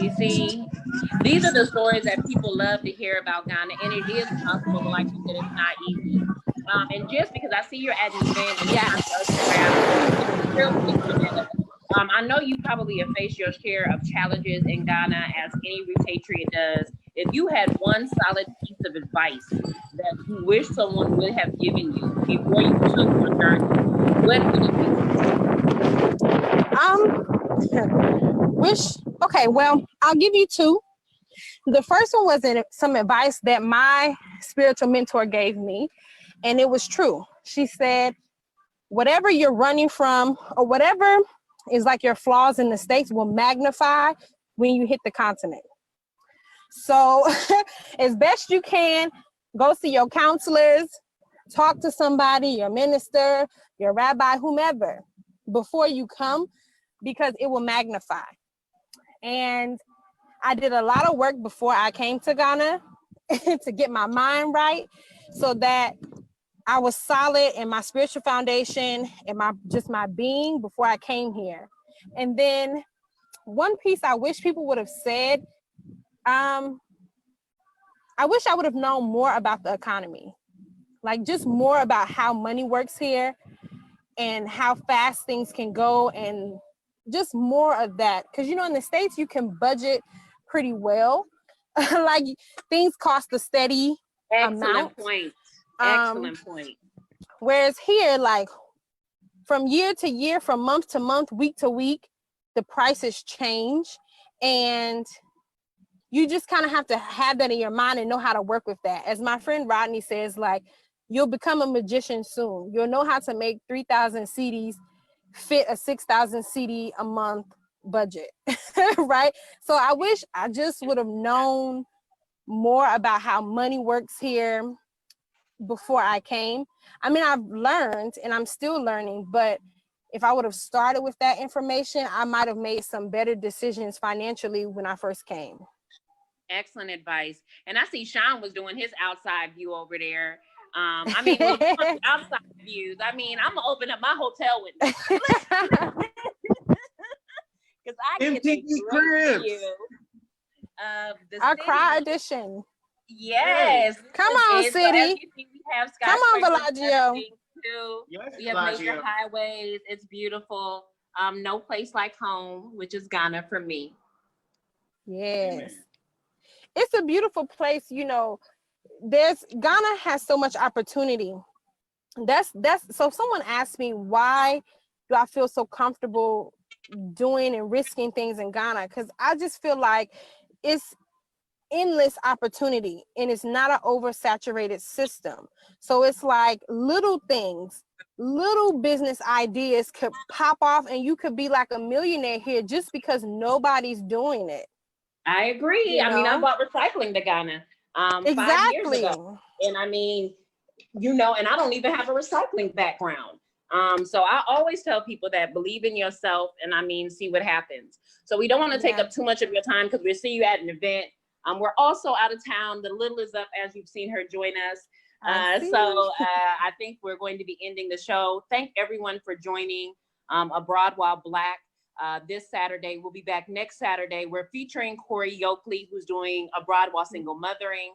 You see, these are the stories that people love to hear about Ghana, and it is possible. Like you said, it's not easy. And just because I see you're at an event, and I know you probably have faced your share of challenges in Ghana, as any repatriate does. If you had one solid piece of advice that you wish someone would have given you before you took your journey, what would it be? Okay, well, I'll give you two. The first one was some advice that my spiritual mentor gave me, and it was true. She said, whatever you're running from or whatever is like your flaws in the States will magnify when you hit the continent. So as best you can, go see your counselors, talk to somebody, your minister, your rabbi, whomever, before you come, because it will magnify. And I did a lot of work before I came to Ghana to get my mind right, so that I was solid in my spiritual foundation and my being before I came here. And then one piece I wish people would have said, I wish I would have known more about the economy, like just more about how money works here and how fast things can go, and just more of that. Because, you know, in the States, you can budget pretty well. Like things cost a steady amount. Excellent point. Whereas here, like from year to year, from month to month, week to week, the prices change. And you just kind of have to have that in your mind and know how to work with that. As my friend Rodney says, like, you'll become a magician soon. You'll know how to make 3,000 CDs fit a 6,000 CD a month budget, right? So I wish I just would have known more about how money works here before I came. I mean, I've learned and I'm still learning, but if I would have started with that information, I might have made some better decisions financially when I first came. Excellent advice. And I see Sean was doing his outside view over there. I mean, outside views. I mean, I'm gonna open up my hotel window because I get a great view of the Accra edition. Yes. Come on, city. We have come on, Bellagio. Yes, we have major highways. It's beautiful. No place like home, which is Ghana for me. Yes. Amen. It's a beautiful place. You know, Ghana has so much opportunity. That's so if someone asks me, why do I feel so comfortable doing and risking things in Ghana? Because I just feel like it's endless opportunity and it's not an oversaturated system. So it's like little things, little business ideas could pop off and you could be like a millionaire here just because nobody's doing it. I agree. You I know? mean, I bought recycling to Ghana 5 years ago. And I mean, you know, and I don't even have a recycling background. So I always tell people that believe in yourself and I mean, see what happens. So we don't want to take up too much of your time because we'll see you at an event. We're also out of town. The little is up, as you've seen her join us. So I think we're going to be ending the show. Thank everyone for joining Abroad While Black. This Saturday, we'll be back next Saturday. We're featuring Corey Yoakley, who's doing Abroad While Single Mothering.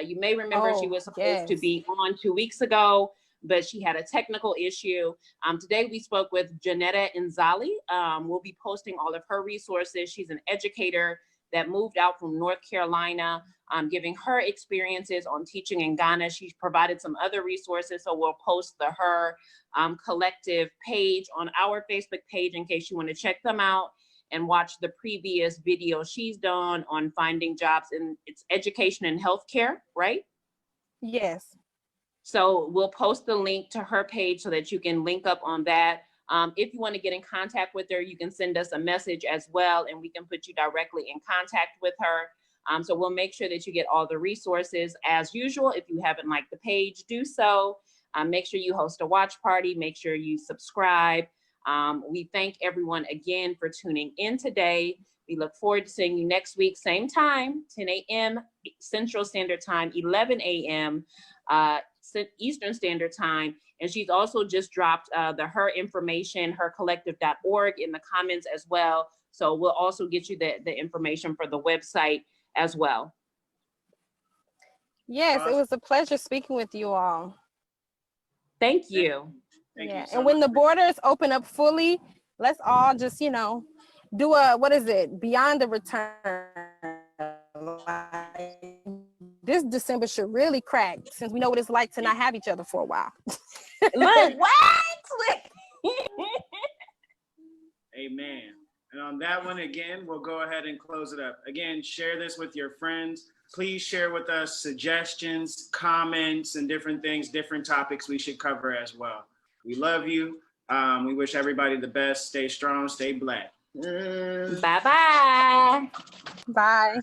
You may remember she was supposed to be on 2 weeks ago, but she had a technical issue. Today we spoke with Janetta Inzali. We'll be posting all of her resources. She's an educator that moved out from North Carolina, giving her experiences on teaching in Ghana. She's provided some other resources, so we'll post her collective page on our Facebook page in case you want to check them out and watch the previous video she's done on finding jobs in its education and healthcare, right? Yes. So we'll post the link to her page so that you can link up on that. If you want to get in contact with her, you can send us a message as well, and we can put you directly in contact with her. So we'll make sure that you get all the resources as usual. If you haven't liked the page, do so. Make sure you host a watch party. Make sure you subscribe. We thank everyone again for tuning in today. We look forward to seeing you next week, same time, 10 a.m. Central Standard Time, 11 a.m. Eastern Standard Time. And she's also just dropped her information, hercollective.org in the comments as well. So we'll also get you the information for the website as well. Yes, it was a pleasure speaking with you all. Thank you. Thank you Yeah, so and when much. the borders open up fully, let's all just, you know, do a, what is it? Beyond the return. Like, this December should really crack since we know what it's like to not have each other for a while. Look, what? Amen. And on that one, again, we'll go ahead and close it up. Again, share this with your friends. Please share with us suggestions, comments, and different things, different topics we should cover as well. We love you. We wish everybody the best. Stay strong, stay Black. Bye-bye. Bye.